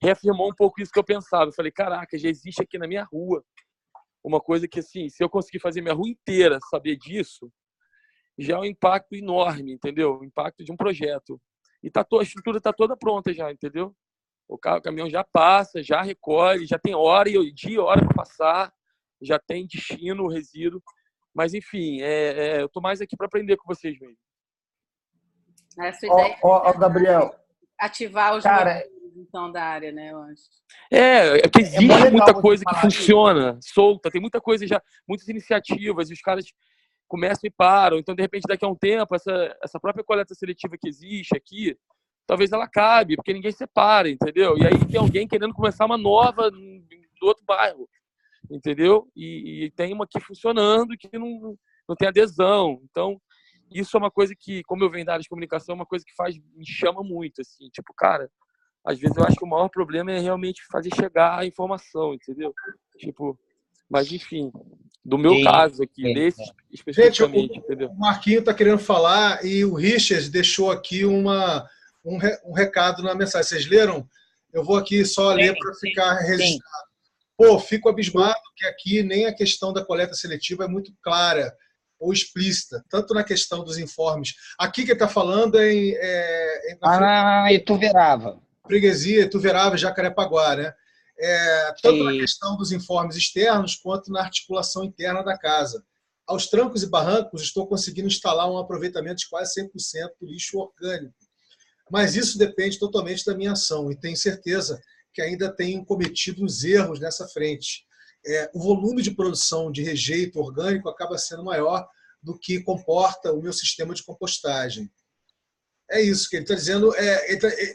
reafirmou um pouco isso que eu pensava. Eu falei, caraca, já existe aqui na minha rua uma coisa que, assim, se eu conseguir fazer minha rua inteira saber disso, já é um impacto enorme, entendeu? O impacto de um projeto. E a estrutura está toda pronta já, entendeu? O caminhão já passa, já recolhe, já tem dia e hora para passar, já tem destino, o resíduo. Mas, enfim, eu estou mais aqui para aprender com vocês mesmo. Essa ideia Gabriel, ativar os então, da área, né, eu acho. Que existe muita coisa que funciona, solta, tem muita coisa já, muitas iniciativas, e os caras começam e param. Então, de repente, daqui a um tempo, essa própria coleta seletiva que existe aqui, talvez ela acabe, porque ninguém separa, entendeu? E aí tem alguém querendo começar uma nova do outro bairro, entendeu? E tem uma aqui funcionando que não tem adesão. Então, isso é uma coisa que, como eu venho da área de comunicação, é uma coisa que me chama muito, assim. Tipo, cara, às vezes eu acho que o maior problema é realmente fazer chegar a informação, entendeu? Tipo, mas enfim, do meu caso aqui, desse Gente, especificamente, entendeu? o Marquinho está querendo falar e o Richard deixou aqui um recado na mensagem. Vocês leram? Eu vou aqui só ler para ficar registrado. Pô, fico abismado que aqui nem a questão da coleta seletiva é muito clara ou explícita, tanto na questão dos informes. Aqui que está falando Ituverava. Freguesia, Ituverava, Jacarepaguá, né? Tanto na questão dos informes externos quanto na articulação interna da casa. Aos trancos e barrancos, estou conseguindo instalar um aproveitamento de quase 100% do lixo orgânico. Mas isso depende totalmente da minha ação e tenho certeza que ainda tenho cometido uns erros nessa frente. O volume de produção de rejeito orgânico acaba sendo maior do que comporta o meu sistema de compostagem. É isso que ele está dizendo.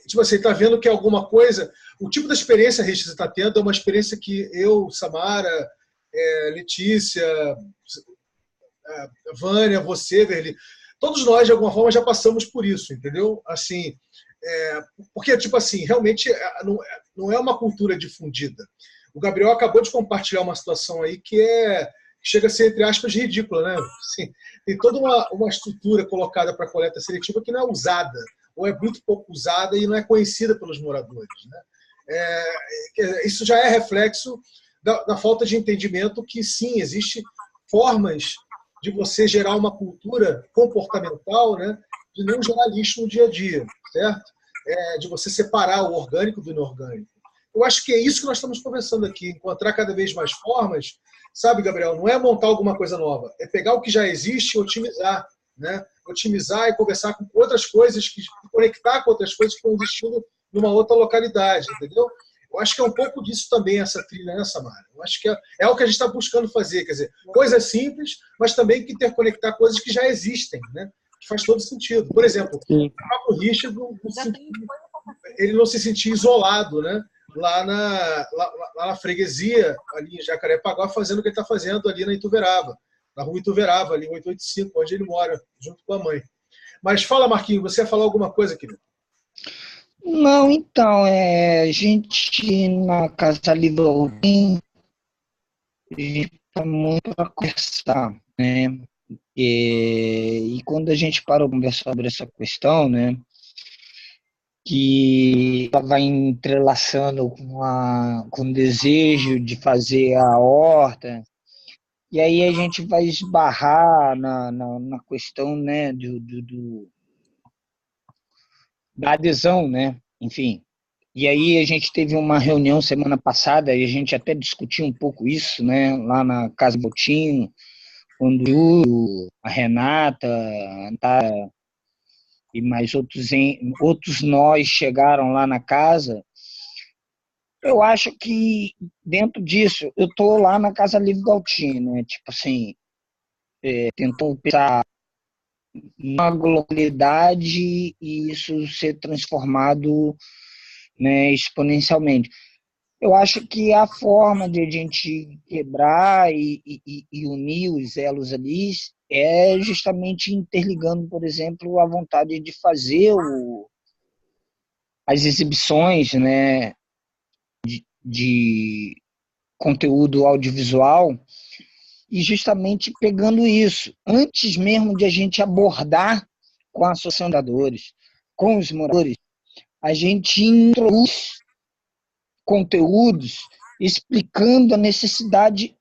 Tipo assim, ele está vendo que alguma coisa... O tipo da experiência, Richard, que você está tendo é uma experiência que eu, Samara, Letícia, Vânia, você, Verli, todos nós, de alguma forma, já passamos por isso, entendeu? Assim, porque, tipo assim, realmente não é uma cultura difundida. O Gabriel acabou de compartilhar uma situação aí que chega a ser, entre aspas, ridícula, né? Assim, tem toda uma estrutura colocada para coleta seletiva que não é usada, ou é muito pouco usada e não é conhecida pelos moradores, né? Isso já é reflexo da falta de entendimento que, sim, existem formas de você gerar uma cultura comportamental, né, de não gerar lixo no dia a dia, certo? De você separar o orgânico do inorgânico. Eu acho que é isso que nós estamos conversando aqui, encontrar cada vez mais formas, sabe, Gabriel? Não é montar alguma coisa nova, é pegar o que já existe e otimizar, né? Otimizar e conversar com outras coisas, conectar com outras coisas que estão existindo numa outra localidade, entendeu? Eu acho que é um pouco disso também, essa trilha, né, Samara? Eu acho que é o que a gente está buscando fazer, quer dizer, coisas simples, mas também que interconectar coisas que já existem, né? Que faz todo sentido. Por exemplo, o próprio Richard ele não se sentia isolado, né? Lá na freguesia, ali em Jacarepaguá, fazendo o que ele está fazendo ali na Ituverava, na rua Ituverava, ali em 885, onde ele mora, junto com a mãe. Mas fala, Marquinhos, você ia falar alguma coisa, querido? Não, então, a gente na Casa Livre a gente está muito para conversar, né? E quando a gente parou para conversar sobre essa questão, né, que ela vai entrelaçando com o desejo de fazer a horta, e aí a gente vai esbarrar na questão, né, da adesão, né? Enfim. E aí a gente teve uma reunião semana passada e a gente até discutiu um pouco isso, né? Lá na Casa Botinho, quando a Renata e mais outros nós chegaram lá na casa. Eu acho que dentro disso, eu tô lá na Casa Livre Galtinho, né? Tipo assim, tentou pensar uma globalidade e isso ser transformado, né, exponencialmente. Eu acho que a forma de a gente quebrar e unir os elos ali é justamente interligando, por exemplo, a vontade de fazer as exibições, né, de conteúdo audiovisual e justamente pegando isso, antes mesmo de a gente abordar com a associação de moradores, com os moradores, a gente introduz conteúdos explicando a necessidade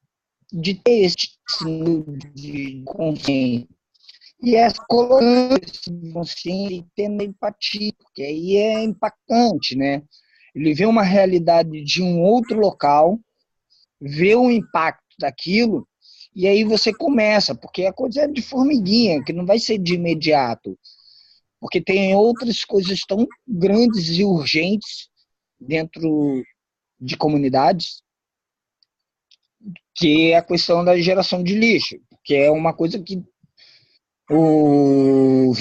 de ter esse tipo de consciência. E é colocando esse consciência e tendo empatia, porque aí é impactante, né? Ele vê uma realidade de um outro local, vê o impacto daquilo, e aí você começa, porque a coisa é de formiguinha, que não vai ser de imediato, porque tem outras coisas tão grandes e urgentes dentro de comunidades, que é a questão da geração de lixo, que é uma coisa que o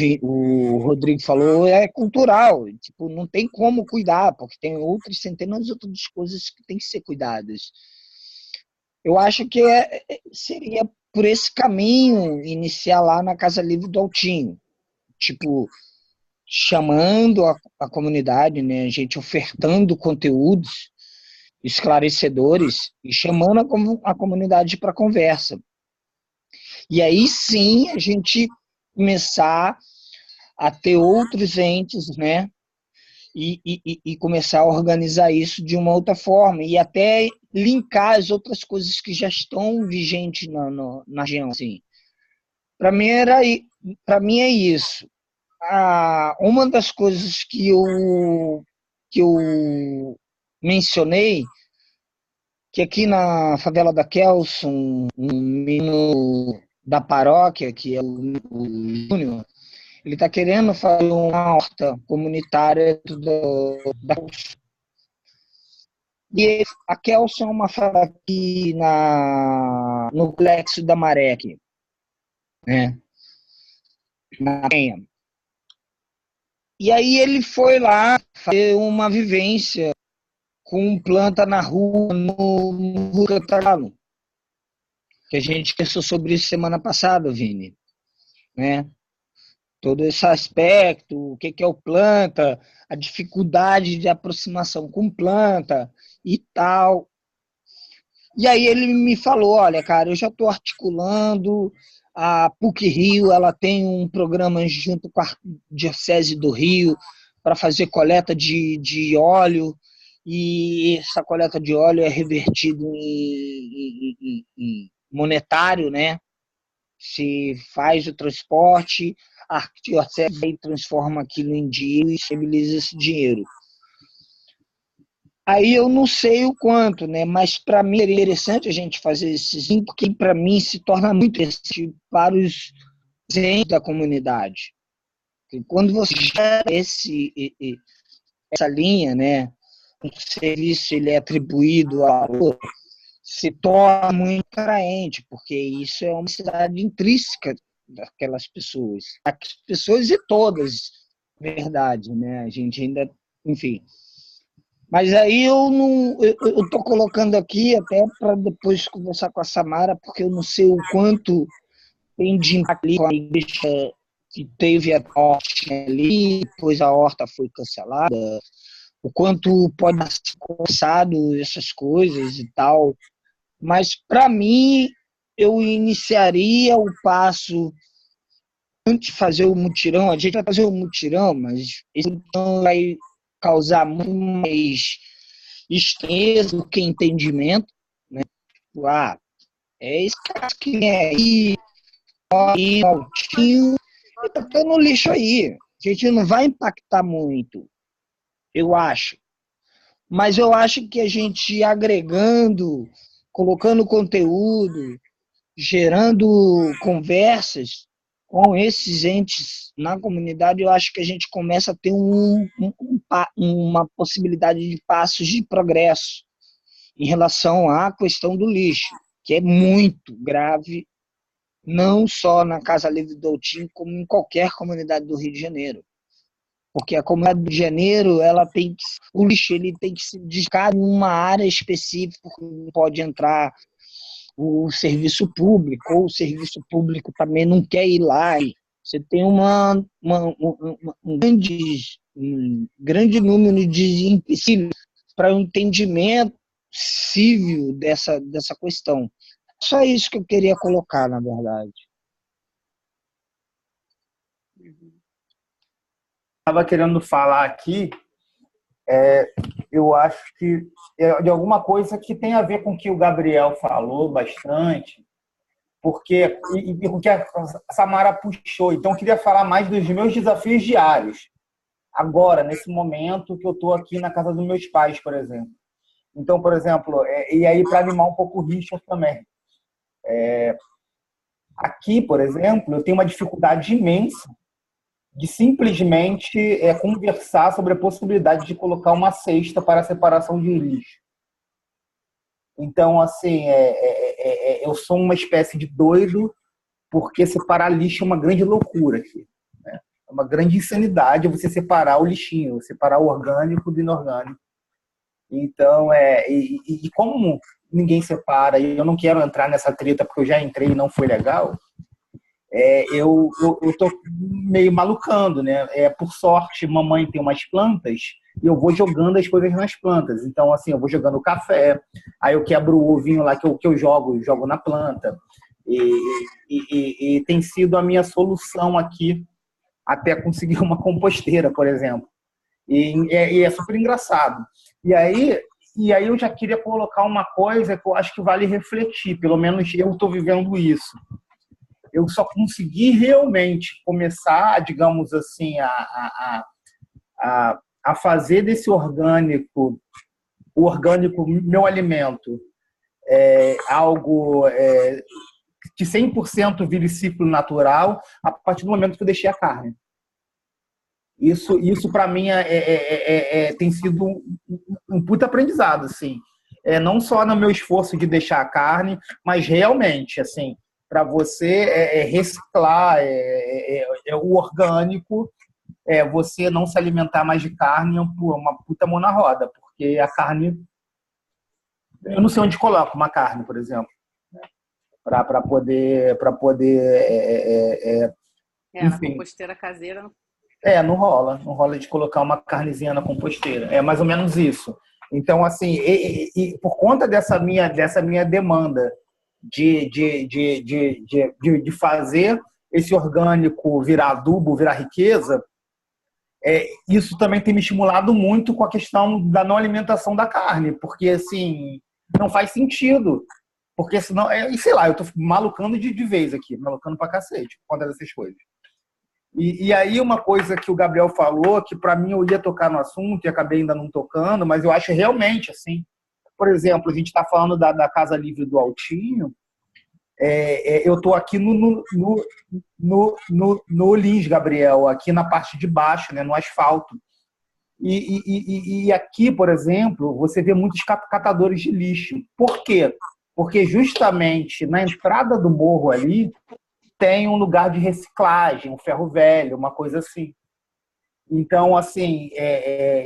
Rodrigo falou, é cultural. Tipo, não tem como cuidar, porque tem outras centenas de outras coisas que têm que ser cuidadas. Eu acho que seria por esse caminho iniciar lá na Casa Livre do Altinho. Tipo, chamando a comunidade, né? A gente ofertando conteúdos esclarecedores e chamando a comunidade para conversa. E aí sim a gente começar a ter outros entes, né? E começar a organizar isso de uma outra forma e até linkar as outras coisas que já estão vigentes na região. Assim. Para mim é isso. Uma das coisas que eu mencionei, que aqui na favela da Kelson, um menino da paróquia, que é o Júnior, ele está querendo fazer uma horta comunitária da e a Kelson é uma favela aqui no Complexo da Maré, aqui, né? Na Penha. E aí ele foi lá fazer uma vivência com planta na rua, no Rucatalo, que a gente pensou sobre isso semana passada, Vini, né? Todo esse aspecto, o que é o planta, a dificuldade de aproximação com planta e tal. E aí ele me falou, olha, cara, eu já estou articulando, a PUC-Rio, ela tem um programa junto com a Diocese do Rio para fazer coleta de óleo, e essa coleta de óleo é revertido em monetário, né? Se faz o transporte, a Diocese transforma aquilo em dinheiro e estabiliza esse dinheiro. Aí eu não sei o quanto, né? Mas para mim é interessante a gente fazer esses, porque para mim se torna muito interessante para os entes da comunidade. E quando você gera essa linha, né? O serviço ele é atribuído a valor, se torna muito atraente, porque isso é uma necessidade intrínseca daquelas pessoas. As pessoas e todas, verdade, né? A gente ainda, enfim. Mas aí eu estou colocando aqui até para depois conversar com a Samara, porque eu não sei o quanto tem de impacto com a igreja que teve a horta ali, depois a horta foi cancelada, o quanto pode ser conversado essas coisas e tal. Mas, para mim, eu iniciaria o passo antes de fazer o mutirão. A gente vai fazer o mutirão, mas esse mutirão vai causar muito mais estranheza do que entendimento, né? É esse cara que vem aí, altinho, e tá tendo lixo aí. A gente não vai impactar muito, eu acho. Mas eu acho que a gente agregando, colocando conteúdo, gerando conversas com esses entes na comunidade, eu acho que a gente começa a ter uma possibilidade de passos de progresso em relação à questão do lixo, que é muito grave, não só na Casa Livre do Altinho, como em qualquer comunidade do Rio de Janeiro. Porque a comunidade do Rio de Janeiro, o lixo ele tem que se dedicar em uma área específica, não pode entrar o serviço público, ou o serviço público também não quer ir lá. Você tem um grande número de empecilhos para o entendimento civil dessa questão. Só isso que eu queria colocar, na verdade. Estava querendo falar aqui, eu acho que é de alguma coisa que tem a ver com o que o Gabriel falou bastante, porque e com o que a Samara puxou. Então, eu queria falar mais dos meus desafios diários, agora, nesse momento que eu estou aqui na casa dos meus pais, por exemplo. Então, por exemplo, e aí para animar um pouco o Richard também. Aqui, por exemplo, eu tenho uma dificuldade imensa de simplesmente conversar sobre a possibilidade de colocar uma cesta para a separação de lixo. Então, assim, eu sou uma espécie de doido porque separar lixo é uma grande loucura aqui, né? É uma grande insanidade você separar o lixinho, separar o orgânico do inorgânico. Então, e como ninguém separa, e eu não quero entrar nessa treta porque eu já entrei e não foi legal, eu tô meio malucando, né? Por sorte, mamãe tem umas plantas e eu vou jogando as coisas nas plantas. Então, assim, eu vou jogando café, aí eu quebro o ovinho lá que eu jogo na planta. E tem sido a minha solução aqui até conseguir uma composteira, por exemplo. E é super engraçado. E aí eu já queria colocar uma coisa que eu acho que vale refletir, pelo menos eu estou vivendo isso. Eu só consegui realmente começar, digamos assim, a fazer desse orgânico, o orgânico, meu alimento, algo que 100% vire ciclo natural a partir do momento que eu deixei a carne. Isso para mim tem sido um puta aprendizado, assim. Não só no meu esforço de deixar a carne, mas realmente, assim, para você reciclar o orgânico, você não se alimentar mais de carne, é uma puta mão na roda, porque a carne... Eu não sei onde coloco uma carne, por exemplo, né? Para poder na composteira caseira. Não rola de colocar uma carnezinha na composteira. É mais ou menos isso. Então, assim, e por conta dessa minha demanda de fazer esse orgânico virar adubo, virar riqueza, isso também tem me estimulado muito com a questão da não alimentação da carne, porque, assim, não faz sentido. Porque senão, sei lá, eu tô malucando de vez aqui, malucando pra cacete por conta dessas coisas. E aí uma coisa que o Gabriel falou, que para mim eu ia tocar no assunto e acabei ainda não tocando, mas eu acho realmente assim. Por exemplo, a gente está falando da Casa Livre do Altinho, eu estou aqui no Lins, Gabriel, aqui na parte de baixo, né, no asfalto. E aqui, por exemplo, você vê muitos catadores de lixo. Por quê? Porque justamente na entrada do morro ali tem um lugar de reciclagem, um ferro velho, uma coisa assim. Então, assim,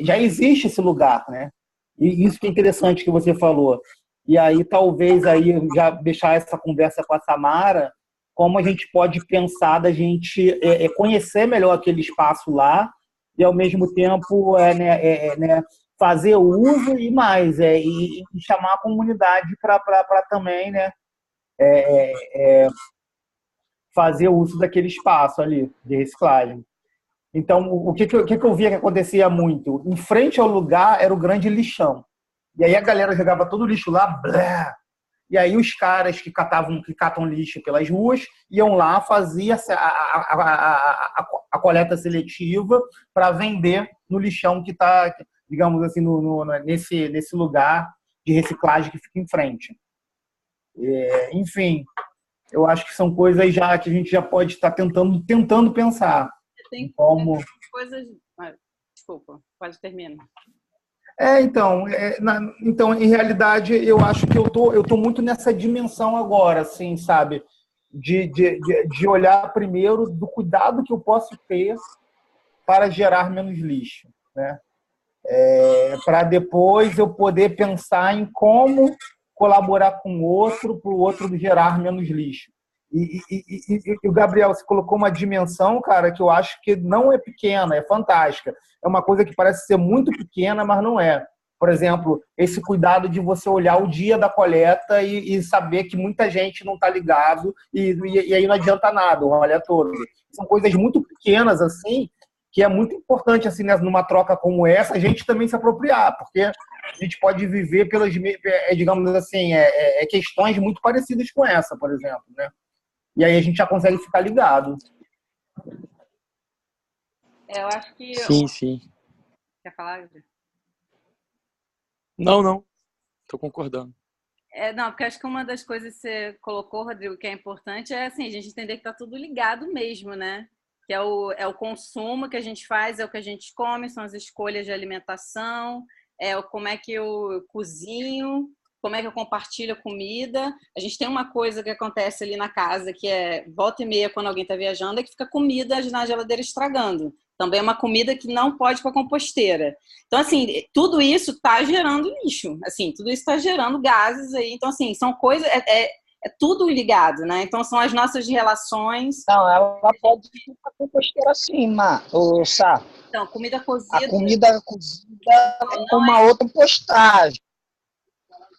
já existe esse lugar, né? E isso que é interessante que você falou. E aí, talvez, aí já deixar essa conversa com a Samara, como a gente pode pensar da gente conhecer melhor aquele espaço lá e, ao mesmo tempo, fazer o uso e mais, e chamar a comunidade para também, né, fazer o uso daquele espaço ali de reciclagem. Então, o que eu via que acontecia muito? Em frente ao lugar era o grande lixão. E aí a galera jogava todo o lixo lá, blá, e aí os caras que catam lixo pelas ruas iam lá, fazia a coleta seletiva para vender no lixão que está, digamos assim, nesse lugar de reciclagem que fica em frente. Enfim, eu acho que são coisas já que a gente já pode estar tentando pensar. Tem como... coisas... Desculpa, pode terminar. Então, em realidade, eu acho que eu tô muito nessa dimensão agora, assim, sabe? De olhar primeiro do cuidado que eu posso ter para gerar menos lixo, né? Para depois eu poder pensar em como colaborar com o outro para o outro gerar menos lixo. E o Gabriel, você colocou uma dimensão, cara, que eu acho que não é pequena, é fantástica. É uma coisa que parece ser muito pequena, mas não é. Por exemplo, esse cuidado de você olhar o dia da coleta e saber que muita gente não está ligado e aí não adianta nada, o rolê todo. São coisas muito pequenas, assim, que é muito importante, assim, né, numa troca como essa, a gente também se apropriar, porque a gente pode viver pelas, digamos assim, questões muito parecidas com essa, por exemplo, né? E aí a gente já consegue ficar ligado. Eu acho que... Sim. Quer falar? Não. Estou concordando. Não, porque acho que uma das coisas que você colocou, Rodrigo, que é importante é assim, a gente entender que está tudo ligado mesmo, né? Que é o consumo que a gente faz, é o que a gente come, são as escolhas de alimentação, como é que eu cozinho, como é que eu compartilho a comida. A gente tem uma coisa que acontece ali na casa, que é volta e meia, quando alguém está viajando, é que fica comida na geladeira estragando. Também é uma comida que não pode ir para composteira. Então, assim, tudo isso está gerando lixo. Assim, tudo isso está gerando gases aí. Então, assim, são coisas... É tudo ligado, né? Então, são as nossas relações. Não, ela pode ir para composteira sim, o Sá. Então, comida cozida... A comida cozida é uma outra postagem.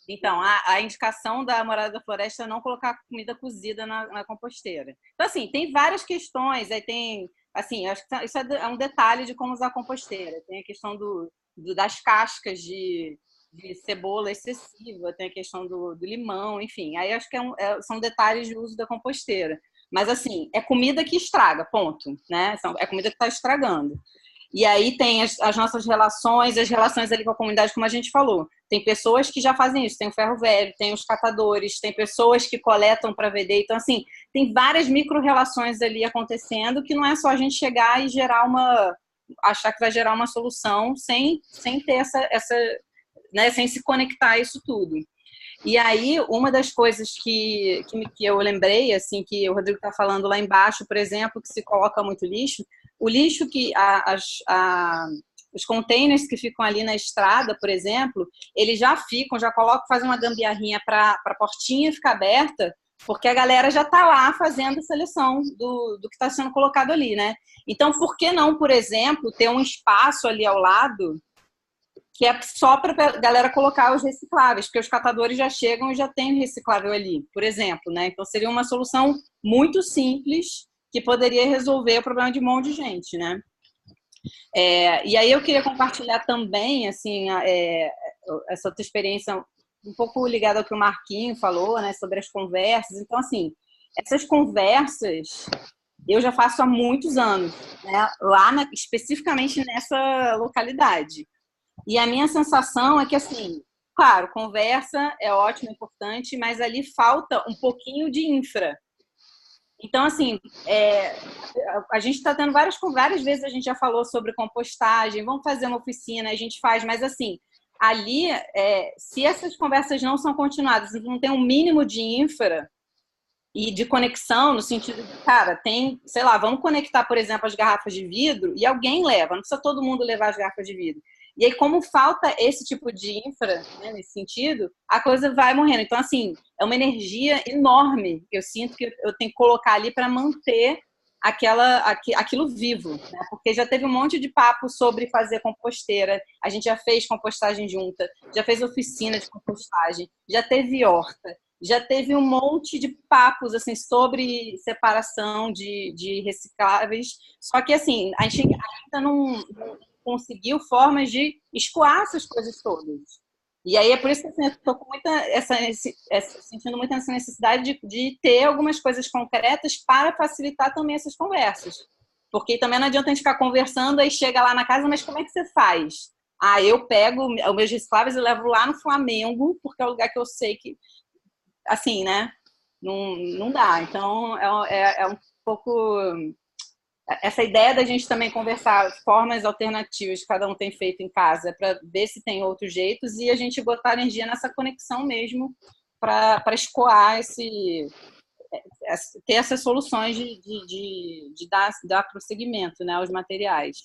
Então, a indicação da Morada da Floresta é não colocar comida cozida na composteira. Então, assim, tem várias questões. Aí tem, assim, acho que isso é um detalhe de como usar a composteira. Tem a questão das cascas de cebola excessiva, tem a questão do limão, enfim. Aí acho que são detalhes de uso da composteira. Mas, assim, é comida que estraga, ponto, né? É comida que está estragando. E aí tem as nossas relações, as relações ali com a comunidade, como a gente falou. Tem pessoas que já fazem isso, tem o ferro velho, tem os catadores, tem pessoas que coletam para vender. Então, assim, tem várias micro-relações ali acontecendo que não é só a gente chegar e achar que vai gerar uma solução sem ter né, sem se conectar a isso tudo. E aí, uma das coisas que eu lembrei, assim, que o Rodrigo está falando lá embaixo, por exemplo, que se coloca muito lixo, o lixo que os containers que ficam ali na estrada, por exemplo, eles já colocam, fazem uma gambiarrinha para a portinha ficar aberta, porque a galera já está lá fazendo a seleção do que está sendo colocado ali, né? Então, por que não, por exemplo, ter um espaço ali ao lado que é só para a galera colocar os recicláveis, porque os catadores já chegam e já tem o reciclável ali, por exemplo, né? Então, seria uma solução muito simples que poderia resolver o problema de um monte de gente, né? E aí eu queria compartilhar também, assim, essa outra experiência um pouco ligada ao que o Marquinho falou, né, sobre as conversas. Então, assim, essas conversas eu já faço há muitos anos, né, especificamente nessa localidade. E a minha sensação é que, assim, claro, conversa é ótimo, é importante, mas ali falta um pouquinho de infra. Então, assim, a gente está tendo várias vezes a gente já falou sobre compostagem, vamos fazer uma oficina, a gente faz, mas, assim, ali, se essas conversas não são continuadas, não tem um mínimo de infra e de conexão, no sentido de, cara, tem, sei lá, vamos conectar, por exemplo, as garrafas de vidro e alguém leva, não precisa todo mundo levar as garrafas de vidro. E aí, como falta esse tipo de infra, né, nesse sentido, a coisa vai morrendo. Então, assim, é uma energia enorme. Eu sinto que eu tenho que colocar ali para manter aquilo vivo, né? Porque já teve um monte de papo sobre fazer composteira, a gente já fez compostagem junta, já fez oficina de compostagem, já teve horta, já teve um monte de papos assim, sobre separação de recicláveis, só que assim, a gente ainda não conseguiu formas de escoar essas coisas todas. E aí é por isso que assim, eu estou com sentindo muita essa necessidade de ter algumas coisas concretas para facilitar também essas conversas. Porque também não adianta a gente ficar conversando, aí chega lá na casa, mas como é que você faz? Eu pego os meus recicláveis e levo lá no Flamengo, porque é o lugar que eu sei que, assim, né? Não dá. Então, é um pouco... Essa ideia da gente também conversar formas alternativas que cada um tem feito em casa para ver se tem outros jeitos e a gente botar energia nessa conexão mesmo para escoar ter essas soluções de dar prosseguimento, né, aos materiais.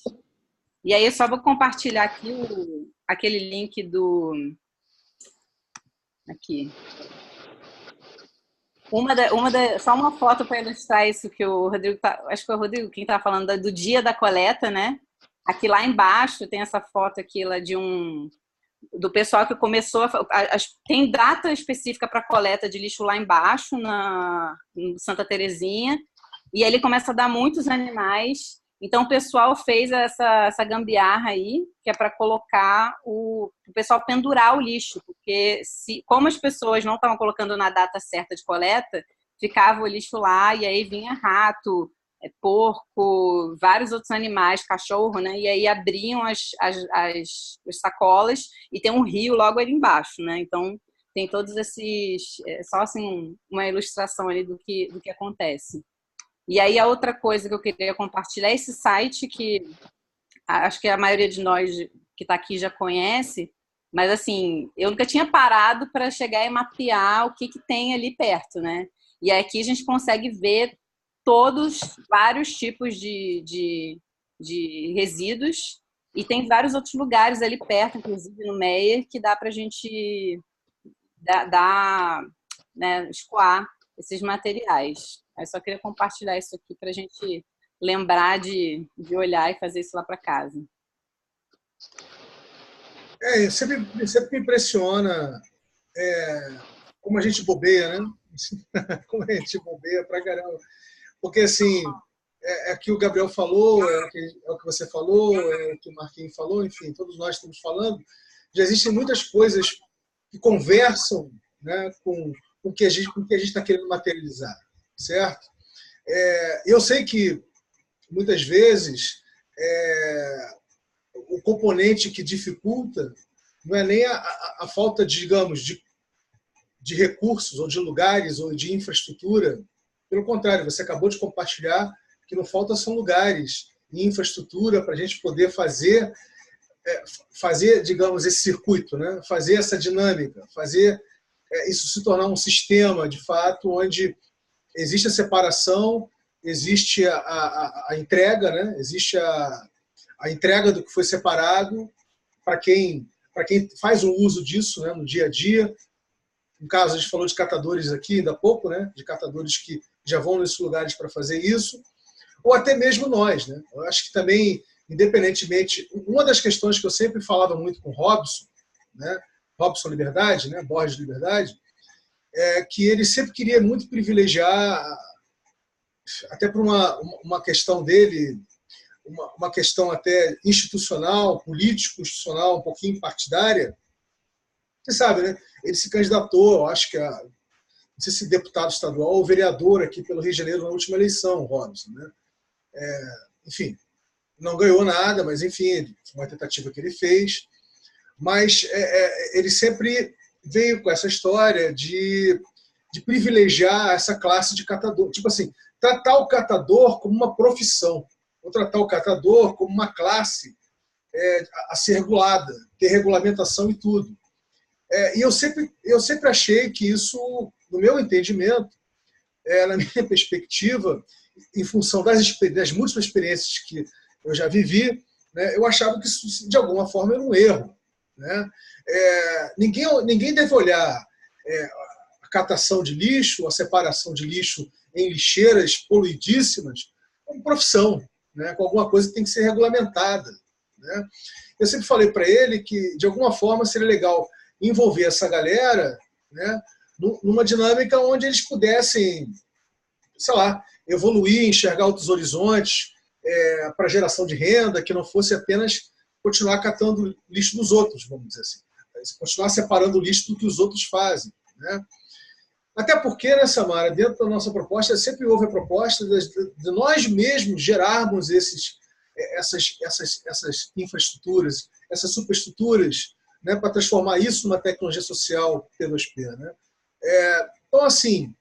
E aí eu só vou compartilhar aqui aquele link aqui. Só uma foto para ilustrar isso que o Rodrigo acho que foi o Rodrigo quem está falando do dia da coleta, né? Aqui lá embaixo tem essa foto aqui lá do pessoal que começou tem data específica para coleta de lixo lá embaixo em Santa Terezinha, e aí ele começa a dar muitos animais. Então o pessoal fez essa gambiarra aí, que é para colocar o pessoal pendurar o lixo, porque como as pessoas não estavam colocando na data certa de coleta, ficava o lixo lá e aí vinha rato, porco, vários outros animais, cachorro, né? E aí abriam as sacolas e tem um rio logo ali embaixo, né? Então tem todos esses, só assim uma ilustração ali do que acontece. E aí a outra coisa que eu queria compartilhar é esse site que acho que a maioria de nós que está aqui já conhece, Mas, assim, eu nunca tinha parado para chegar e mapear o que tem ali perto, né? E aqui a gente consegue ver vários tipos de resíduos, e tem vários outros lugares ali perto, inclusive no Meier, que dá para a gente né, escoar esses materiais. Eu só queria compartilhar isso aqui para a gente lembrar de olhar e fazer isso lá para casa. Sempre me impressiona como a gente bobeia, né? Como a gente bobeia pra caramba. Porque, assim, é o que o Gabriel falou, é o que você falou, é o que o Marquinhos falou, enfim, todos nós estamos falando. Já existem muitas coisas que conversam, né, com o que a gente está querendo materializar, certo? Eu sei que, muitas vezes, o componente que dificulta não é nem a falta, digamos, de recursos, ou de lugares, ou de infraestrutura. Pelo contrário, você acabou de compartilhar que não falta são lugares e infraestrutura para a gente poder fazer, digamos, esse circuito, né? Fazer essa dinâmica, fazer isso se tornar um sistema, de fato, onde existe a separação, existe a entrega, né? Existe a entrega do que foi separado para quem faz o uso disso, né, no dia a dia. No caso, a gente falou de catadores aqui ainda há pouco, né, de catadores que já vão nesses lugares para fazer isso, ou até mesmo nós, né? Eu acho que também, independentemente, uma das questões que eu sempre falava muito com Robson, né, Robson Liberdade, né, Borges Liberdade, é que ele sempre queria muito privilegiar, até por uma questão dele, uma questão até institucional, político-institucional, um pouquinho partidária. Você sabe, né? Ele se candidatou, eu acho que não sei se deputado estadual ou vereador aqui pelo Rio de Janeiro na última eleição, Robson, né? Enfim, não ganhou nada, mas enfim, foi uma tentativa que ele fez. Mas ele sempre veio com essa história de privilegiar essa classe de catador. Tipo assim, tratar o catador como uma profissão, ou tratar o catador como uma classe a ser regulada, ter regulamentação e tudo. E eu sempre achei que isso, no meu entendimento, na minha perspectiva, em função das múltiplas experiências que eu já vivi, né, eu achava que isso, de alguma forma, era um erro. Né? Ninguém deve olhar a catação de lixo, a separação de lixo em lixeiras poluidíssimas como profissão, né, com alguma coisa que tem que ser regulamentada. Né? Eu sempre falei para ele que, de alguma forma, seria legal envolver essa galera, né, numa dinâmica onde eles pudessem, sei lá, evoluir, enxergar outros horizontes para geração de renda, que não fosse apenas continuar catando lixo dos outros, vamos dizer assim. Continuar separando o lixo do que os outros fazem. Né? Até porque, né, Samara, dentro da nossa proposta, sempre houve a proposta de nós mesmos gerarmos essas infraestruturas, essas superestruturas, né, para transformar isso numa tecnologia social P2P. Né? Então, assim,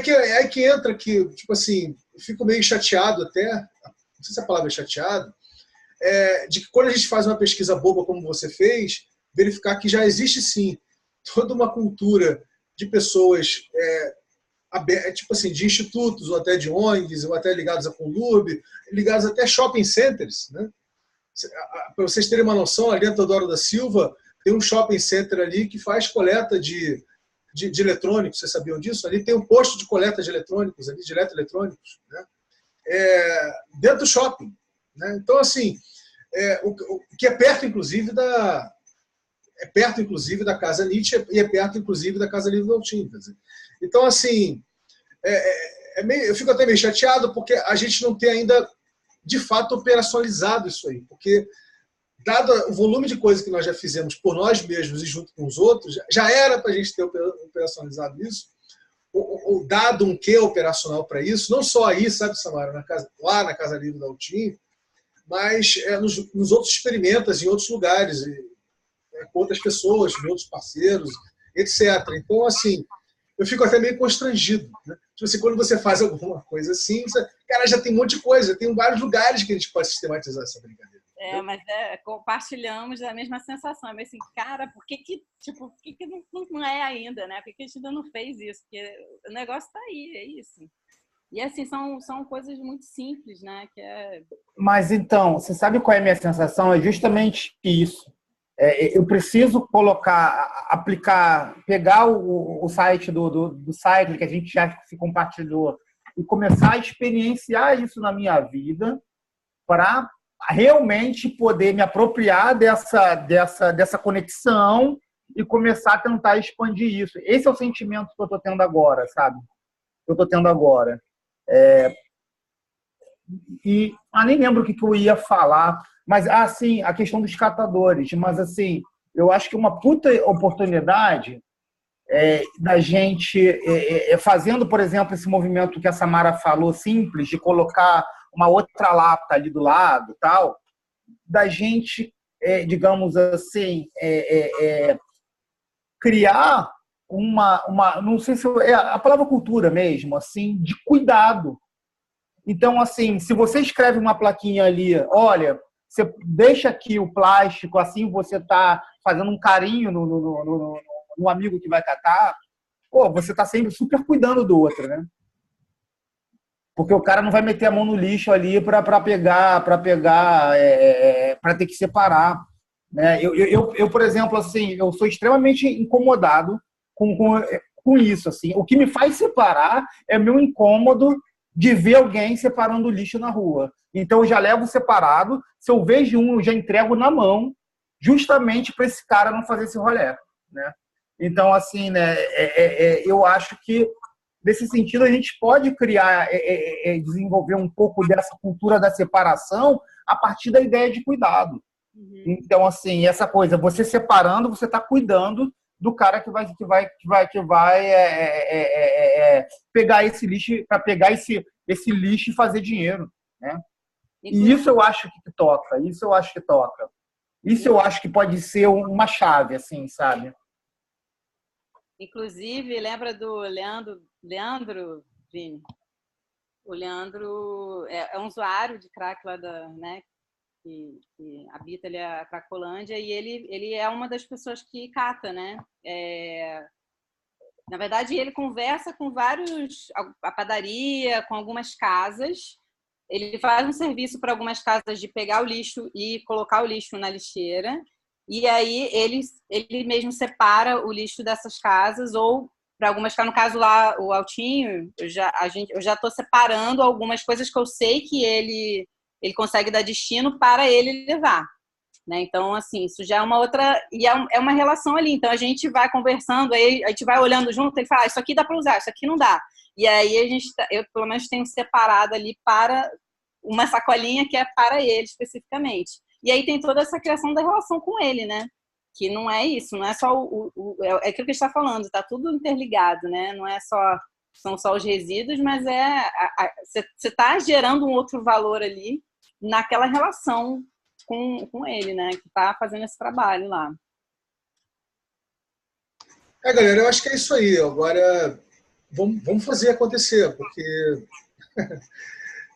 que entra que, tipo assim, eu fico meio chateado até, não sei se a palavra é chateado, de que quando a gente faz uma pesquisa boba como você fez, verificar que já existe, sim, toda uma cultura de pessoas, tipo assim, de institutos, ou até de ONGs, ou até ligados a Conlurb, ligados até a shopping centers. Né? Para vocês terem uma noção, ali em Teodoro da Silva, tem um shopping center ali que faz coleta de eletrônicos, vocês sabiam disso? Ali tem um posto de coleta de eletrônicos, ali, de eletroeletrônicos, né? Dentro do shopping. Né? Então, assim, o que é perto, inclusive, da Casa Nietzsche e é perto, inclusive, da Casa Livre do Altim. Então, assim, eu fico até meio chateado porque a gente não tem ainda, de fato, operacionalizado isso aí. Porque, dado o volume de coisas que nós já fizemos por nós mesmos e junto com os outros, já era para a gente ter operacionalizado isso, ou dado um quê operacional para isso, não só aí, sabe, Samara, lá na Casa Livre do Altim, mas nos outros experimentos, em outros lugares, com outras pessoas, com outros parceiros, etc. Então, assim, eu fico até meio constrangido. Né? Tipo assim, quando você faz alguma coisa assim, cara, já tem um monte de coisa, tem vários lugares que a gente pode sistematizar essa brincadeira. Mas compartilhamos a mesma sensação. Mas assim, cara, por que não é ainda, né? Por que a gente ainda não fez isso? Porque o negócio está aí, é isso. E assim, são coisas muito simples, né? Mas então, você sabe qual é a minha sensação? É justamente isso. Eu preciso aplicar, pegar o site do site que a gente já se compartilhou e começar a experienciar isso na minha vida para realmente poder me apropriar dessa conexão e começar a tentar expandir isso. Esse é o sentimento que eu estou tendo agora, sabe? Que eu estou tendo agora. Nem lembro o que eu ia falar, mas assim, a questão dos catadores. Mas assim, eu acho que uma puta oportunidade da gente fazendo, por exemplo, esse movimento que a Samara falou, simples, de colocar uma outra lata ali do lado, tal, da gente, digamos assim, criar não sei se é a palavra cultura mesmo, assim, de cuidado. Então, assim, se você escreve uma plaquinha ali, olha, você deixa aqui o plástico, assim você está fazendo um carinho no amigo que vai catar, você está sempre super cuidando do outro, né? Porque o cara não vai meter a mão no lixo ali para ter que separar, né? Eu, por exemplo, assim, eu sou extremamente incomodado com isso, assim. O que me faz separar é meu incômodo de ver alguém separando o lixo na rua. Então, eu já levo separado. Se eu vejo eu já entrego na mão, justamente para esse cara não fazer esse rolê, né? Então, assim, né, eu acho que, nesse sentido, a gente pode criar, desenvolver um pouco dessa cultura da separação a partir da ideia de cuidado. Uhum. Então, assim, essa coisa, você separando, você está cuidando do cara que vai pegar esse lixo, para pegar esse lixo e fazer dinheiro, né? E isso eu acho que toca, isso eu acho que pode ser uma chave, assim, sabe? Inclusive, lembra do Leandro, Vini? O Leandro é um usuário de crack lá né, que habita ali a Cracolândia, e ele é uma das pessoas que cata, né? Na verdade, ele conversa com a padaria, com algumas casas. Ele faz um serviço para algumas casas de pegar o lixo e colocar o lixo na lixeira. E aí ele mesmo separa o lixo dessas casas, ou para algumas casas, no caso lá, o Altinho, eu já estou separando algumas coisas que eu sei que ele consegue dar destino para ele levar, né? Então, assim, isso já é uma outra... E é uma relação ali. Então, a gente vai conversando, aí a gente vai olhando junto, ele fala, isso aqui dá para usar, isso aqui não dá. E aí eu, pelo menos, tenho separado ali para uma sacolinha que é para ele especificamente. E aí tem toda essa criação da relação com ele, né? Que não é isso, não é só é aquilo que a gente está falando, está tudo interligado, né? Não é são só os resíduos, mas você está gerando um outro valor ali naquela relação com ele, né? Que está fazendo esse trabalho lá. Galera, eu acho que é isso aí. Agora, vamos fazer acontecer, porque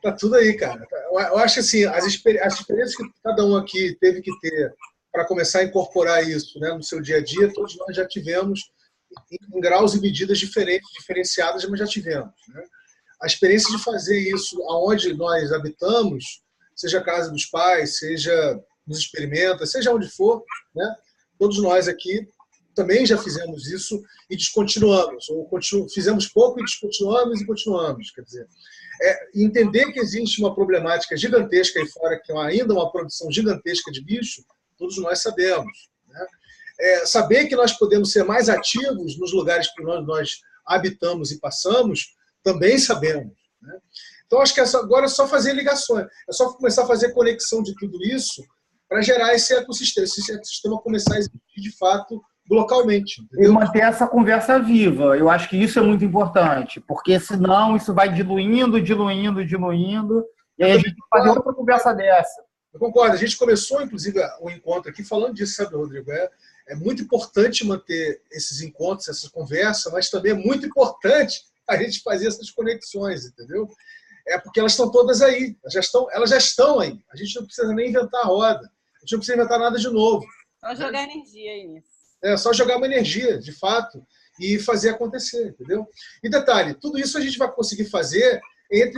tá tudo aí, cara. Eu acho assim, as experiências que cada um aqui teve que ter para começar a incorporar isso, né, no seu dia a dia, todos nós já tivemos em graus e medidas diferenciadas, mas já tivemos, né? A experiência de fazer isso aonde nós habitamos, seja a casa dos pais, seja nos experimenta, seja onde for, né? Todos nós aqui também já fizemos isso e descontinuamos, ou fizemos pouco e descontinuamos e continuamos, quer dizer, entender que existe uma problemática gigantesca aí fora, que é ainda uma produção gigantesca de lixo, todos nós sabemos, né? Saber que nós podemos ser mais ativos nos lugares que nós habitamos e passamos, também sabemos, né? Então, acho que agora é só fazer ligações, é só começar a fazer conexão de tudo isso para gerar esse ecossistema começar a existir de fato localmente. Entendeu? E manter essa conversa viva. Eu acho que isso é muito importante, porque senão isso vai diluindo, e aí a gente tem que fazer outra conversa dessa. Eu concordo. A gente começou, inclusive, o encontro aqui falando disso, sabe, Rodrigo? É muito importante manter esses encontros, essa conversa, mas também é muito importante a gente fazer essas conexões, entendeu? É porque elas estão todas aí, elas já estão aí. A gente não precisa nem inventar a roda, a gente não precisa inventar nada de novo. Só jogar energia aí nisso. É só jogar uma energia, de fato, e fazer acontecer, entendeu? E detalhe, tudo isso a gente vai conseguir fazer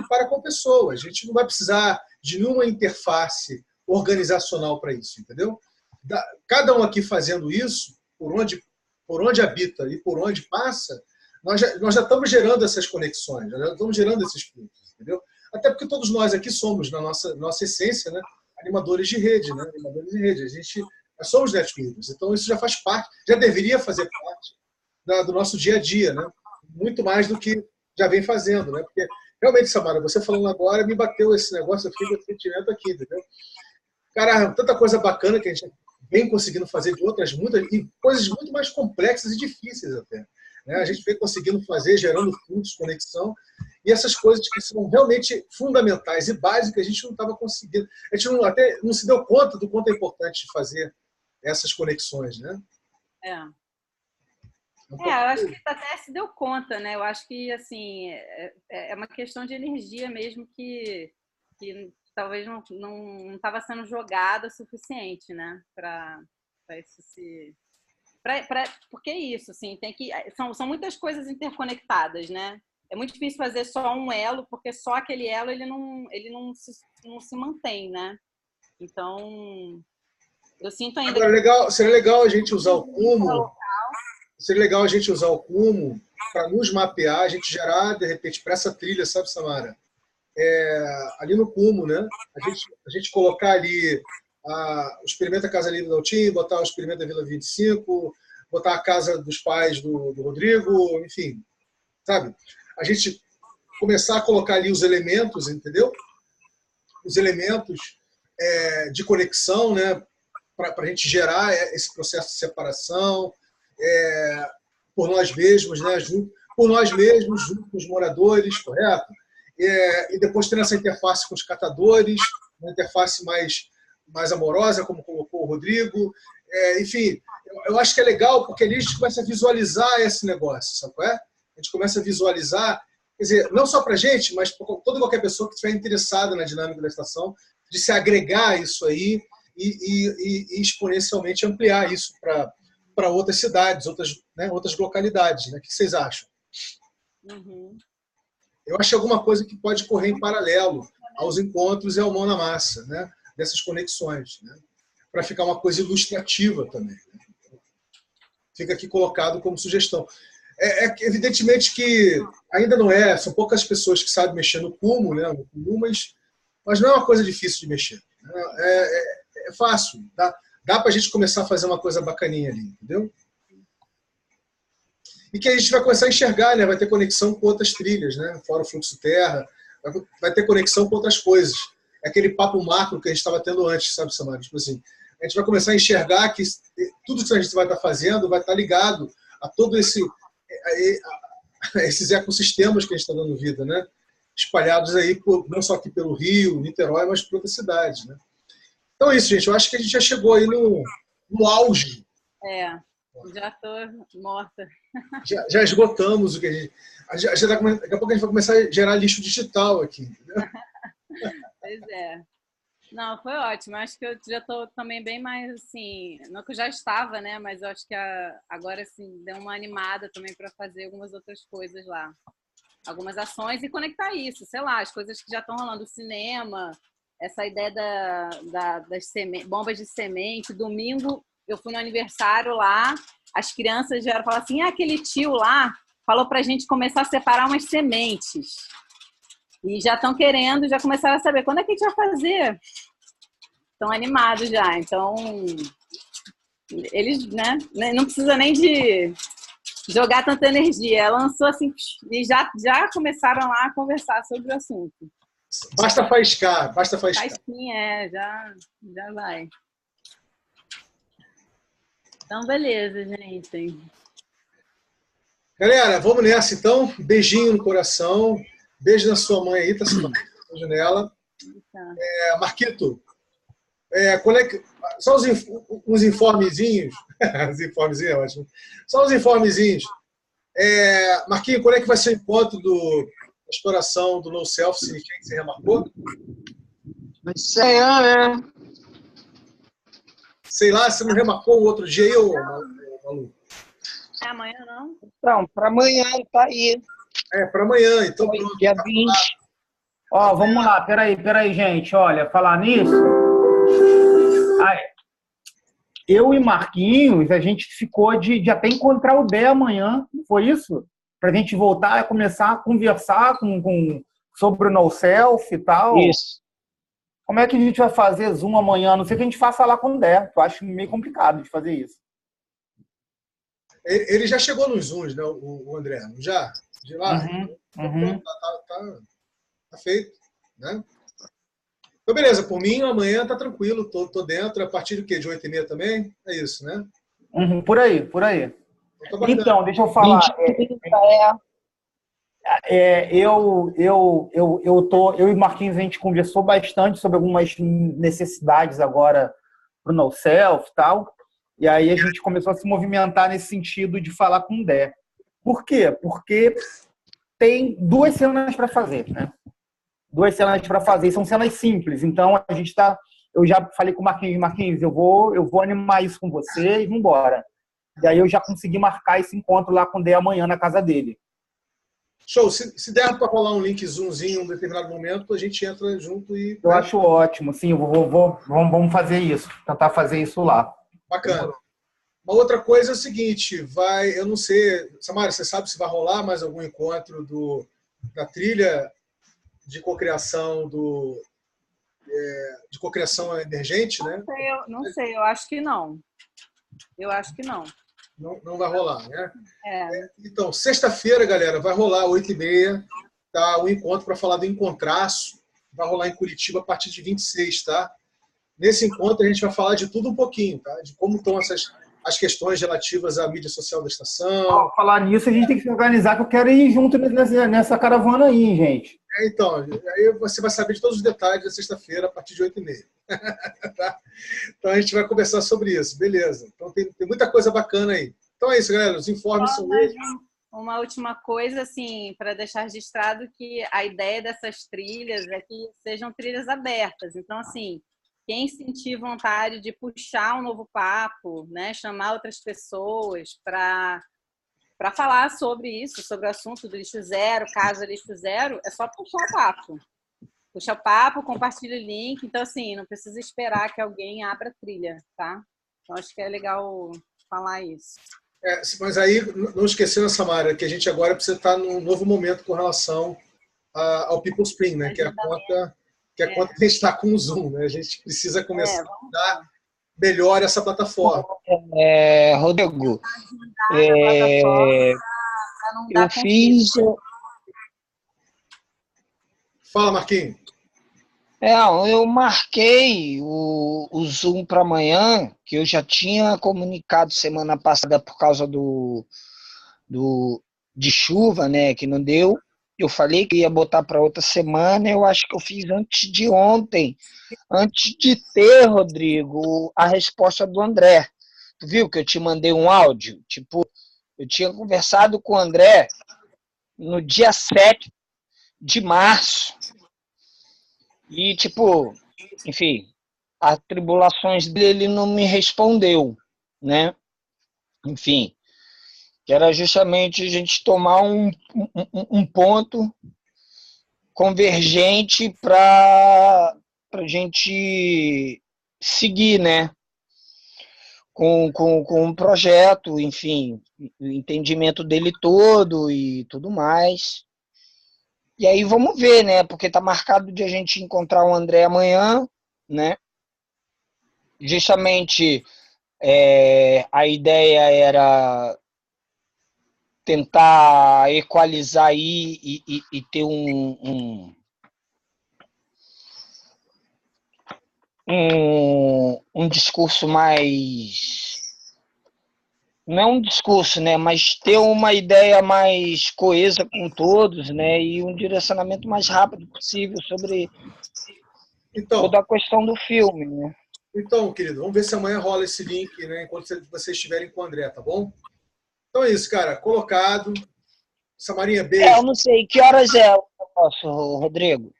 para com pessoas. A gente não vai precisar de nenhuma interface organizacional para isso, entendeu? Cada um aqui fazendo isso, por onde habita e por onde passa, nós já estamos gerando essas conexões, já estamos gerando esses pontos, entendeu? Até porque todos nós aqui somos, na nossa essência, né, animadores de rede, né? Animadores de rede. Nós somos networkers, então isso já faz parte, já deveria fazer parte do nosso dia a dia, né? Muito mais do que já vem fazendo, né? Porque realmente, Samara, você falando agora, me bateu esse negócio, eu fiquei com esse sentimento aqui, entendeu? Cara, tanta coisa bacana que a gente vem conseguindo fazer de outras muitas, e coisas muito mais complexas e difíceis até. Né? A gente vem conseguindo fazer, gerando fluxo, conexão, e essas coisas que são realmente fundamentais e básicas, a gente não estava conseguindo. A gente até não se deu conta do quanto é importante fazer essas conexões, né? Eu acho que até se deu conta, né? Eu acho que, assim, é uma questão de energia mesmo que talvez não estava sendo jogada o suficiente, né? Para isso se... porque é isso, assim, são muitas coisas interconectadas, né? É muito difícil fazer só um elo, porque só aquele elo ele não se mantém, né? Então, eu sinto ainda... Agora, seria legal a gente usar o Kumu. Seria legal a gente usar o Kumu para nos mapear, a gente gerar, de repente, para essa trilha, sabe, Samara? Ali no Kumu, né? A gente colocar ali o Experimenta Casa Livre da Altim, botar o Experimenta Vila 25, botar a Casa dos Pais do Rodrigo, enfim, sabe? A gente começar a colocar ali os elementos, entendeu? Os elementos de conexão, né? Para a gente gerar esse processo de separação, por nós mesmos, né? Por nós mesmos, junto com os moradores, correto? E depois tendo essa interface com os catadores, uma interface mais amorosa, como colocou o Rodrigo. Enfim, eu acho que é legal, porque ali a gente começa a visualizar esse negócio, sabe qual é? A gente começa a visualizar, quer dizer, não só para a gente, mas para toda qualquer pessoa que estiver interessada na dinâmica da estação, de se agregar isso aí e exponencialmente ampliar isso para outras cidades, outras localidades. Né? O que vocês acham? Uhum. Eu acho alguma coisa que pode correr em paralelo aos encontros e ao mão na massa, né? Dessas conexões, né? Para ficar uma coisa ilustrativa também. Né? Fica aqui colocado como sugestão. Evidentemente que ainda não são poucas pessoas que sabem mexer no Kumu, né? No Kumu, mas não é uma coisa difícil de mexer. Né? É fácil. Dá para a gente começar a fazer uma coisa bacaninha ali, entendeu? E que a gente vai começar a enxergar, né? Vai ter conexão com outras trilhas, né? Fora o fluxo terra, vai ter conexão com outras coisas. É aquele papo macro que a gente estava tendo antes, sabe, Samara? Tipo assim, a gente vai começar a enxergar que tudo que a gente vai estar fazendo vai estar ligado a todo esses ecossistemas que a gente está dando vida, né? Espalhados aí, não só aqui pelo Rio, Niterói, mas por outras cidades, né? Então é isso, gente. Eu acho que a gente já chegou aí no auge. Já estou morta. Já esgotamos o que a gente... Daqui a pouco a gente vai começar a gerar lixo digital aqui. Entendeu? Pois é. Não, foi ótimo. Acho que eu já estou também bem mais, assim... Não que eu já estava, né? Mas eu acho que agora, assim, deu uma animada também para fazer algumas outras coisas lá. Algumas ações e conectar isso. Sei lá, as coisas que já estão rolando. O cinema, essa ideia das bombas de semente. Domingo... Eu fui no aniversário lá, as crianças vieram falar assim, aquele tio lá falou pra gente começar a separar umas sementes. E já estão querendo, já começaram a saber quando é que a gente vai fazer. Estão animados já. Então, eles, né, não precisa nem de jogar tanta energia. Ela lançou assim, e já começaram lá a conversar sobre o assunto. Basta faiscar, basta faiscar. Sim, já vai. Então, beleza, gente. Galera, vamos nessa, então. Beijinho no coração. Beijo na sua mãe aí, tá sentado na janela. Marquito, só uns informezinhos. Os informezinhos é ótimo. Só uns informezinhos. Marquinhos, quando é que vai ser o encontro exploração do No Self Cinecast, você remarcou? Mas sei lá, né? Sei lá, você não remarcou o outro dia aí, ô Malu? É amanhã, não? Então, para amanhã tá aí. É, para amanhã, então pronto. Dia 20. Ó, vamos lá, peraí, gente. Olha, falar nisso. Ai, eu e Marquinhos, a gente ficou de até encontrar o Dé amanhã, não foi isso? Pra gente voltar a começar a conversar sobre o No Self e tal. Isso. Como é que a gente vai fazer Zoom amanhã? A não sei que a gente faça lá com o Dé. Eu acho meio complicado de fazer isso. Ele já chegou nos Zooms, né, o André? Já? De lá? Uhum. Tá feito, né? Então, beleza. Por mim, amanhã tá tranquilo. Tô dentro. A partir do quê? De 8h30 também? É isso, né? Uhum, por aí. Então, tá Então, deixa eu falar. 20, Eu e Marquinhos, a gente conversou bastante sobre algumas necessidades agora pro No Self e tal. E aí a gente começou a se movimentar nesse sentido de falar com o Dé. Por quê? Porque tem 2 cenas para fazer, né? 2 cenas para fazer, são cenas simples. Então a gente tá. Eu já falei com o Marquinhos, eu vou animar isso com você e vamos embora. E aí eu já consegui marcar esse encontro lá com o Dé amanhã na casa dele. Show. Se der para rolar um link Zoomzinho em um determinado momento, a gente entra junto e... Eu acho ótimo, sim, vamos fazer isso, tentar fazer isso lá. Bacana. Uma outra coisa é o seguinte, eu não sei, Samara, você sabe se vai rolar mais algum encontro da trilha de cocriação de cocriação emergente, né? Não sei, eu acho que não. Não vai rolar, né? Então, sexta-feira, galera, vai rolar 8h30, tá? Um encontro para falar do Encontraço. Vai rolar em Curitiba a partir de 26, tá? Nesse encontro a gente vai falar de tudo um pouquinho, tá? De como estão as questões relativas à mídia social da estação. Ao falar nisso, a gente tem que se organizar, que eu quero ir junto nessa caravana aí, gente. Então, aí você vai saber de todos os detalhes da sexta-feira a partir de 8h30. Tá? Então a gente vai conversar sobre isso, beleza. Então tem muita coisa bacana aí. Então é isso, galera. Os informes são esses. Uma última coisa, assim, para deixar registrado que a ideia dessas trilhas é que sejam trilhas abertas. Então, assim, quem sentir vontade de puxar um novo papo, né, chamar outras pessoas para falar sobre isso, sobre o assunto do lixo zero, caso lixo zero, é só puxar o papo. Puxa o papo, compartilha o link. Então, assim, não precisa esperar que alguém abra a trilha, tá? Então, acho que é legal falar isso. Mas aí, não esquecendo, Samara, que a gente agora precisa estar num novo momento com relação ao People Spring, né? Que é a conta que a gente está com o Zoom, né? A gente precisa começar a dar melhor essa plataforma. Rodrigo, eu fiz... Fala, Marquinhos. Eu marquei o Zoom para amanhã, que eu já tinha comunicado semana passada por causa de chuva, né, que não deu. Eu falei que ia botar para outra semana, eu acho que eu fiz antes de ontem, antes de ter, Rodrigo, a resposta do André. Tu viu que eu te mandei um áudio? Tipo, eu tinha conversado com o André no dia 7 de março. E, tipo, enfim, as tribulações dele não me respondeu, né? Enfim, que era justamente a gente tomar um ponto convergente para a gente seguir, né? Com um projeto, enfim, o entendimento dele todo e tudo mais. E aí vamos ver, né? Porque tá marcado de a gente encontrar o André amanhã, né? Justamente a ideia era tentar equalizar aí e ter um discurso mais... Não é um discurso, né? Mas ter uma ideia mais coesa com todos, né? E um direcionamento mais rápido possível sobre toda a questão do filme, né? Então, querido, vamos ver se amanhã rola esse link, né? Enquanto vocês estiverem com o André, tá bom? Então é isso, cara. Colocado. Samarinha, beijo. Eu não sei. Que horas é? posso, Rodrigo?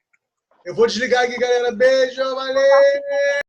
Eu vou desligar aqui, galera. Beijo, valeu!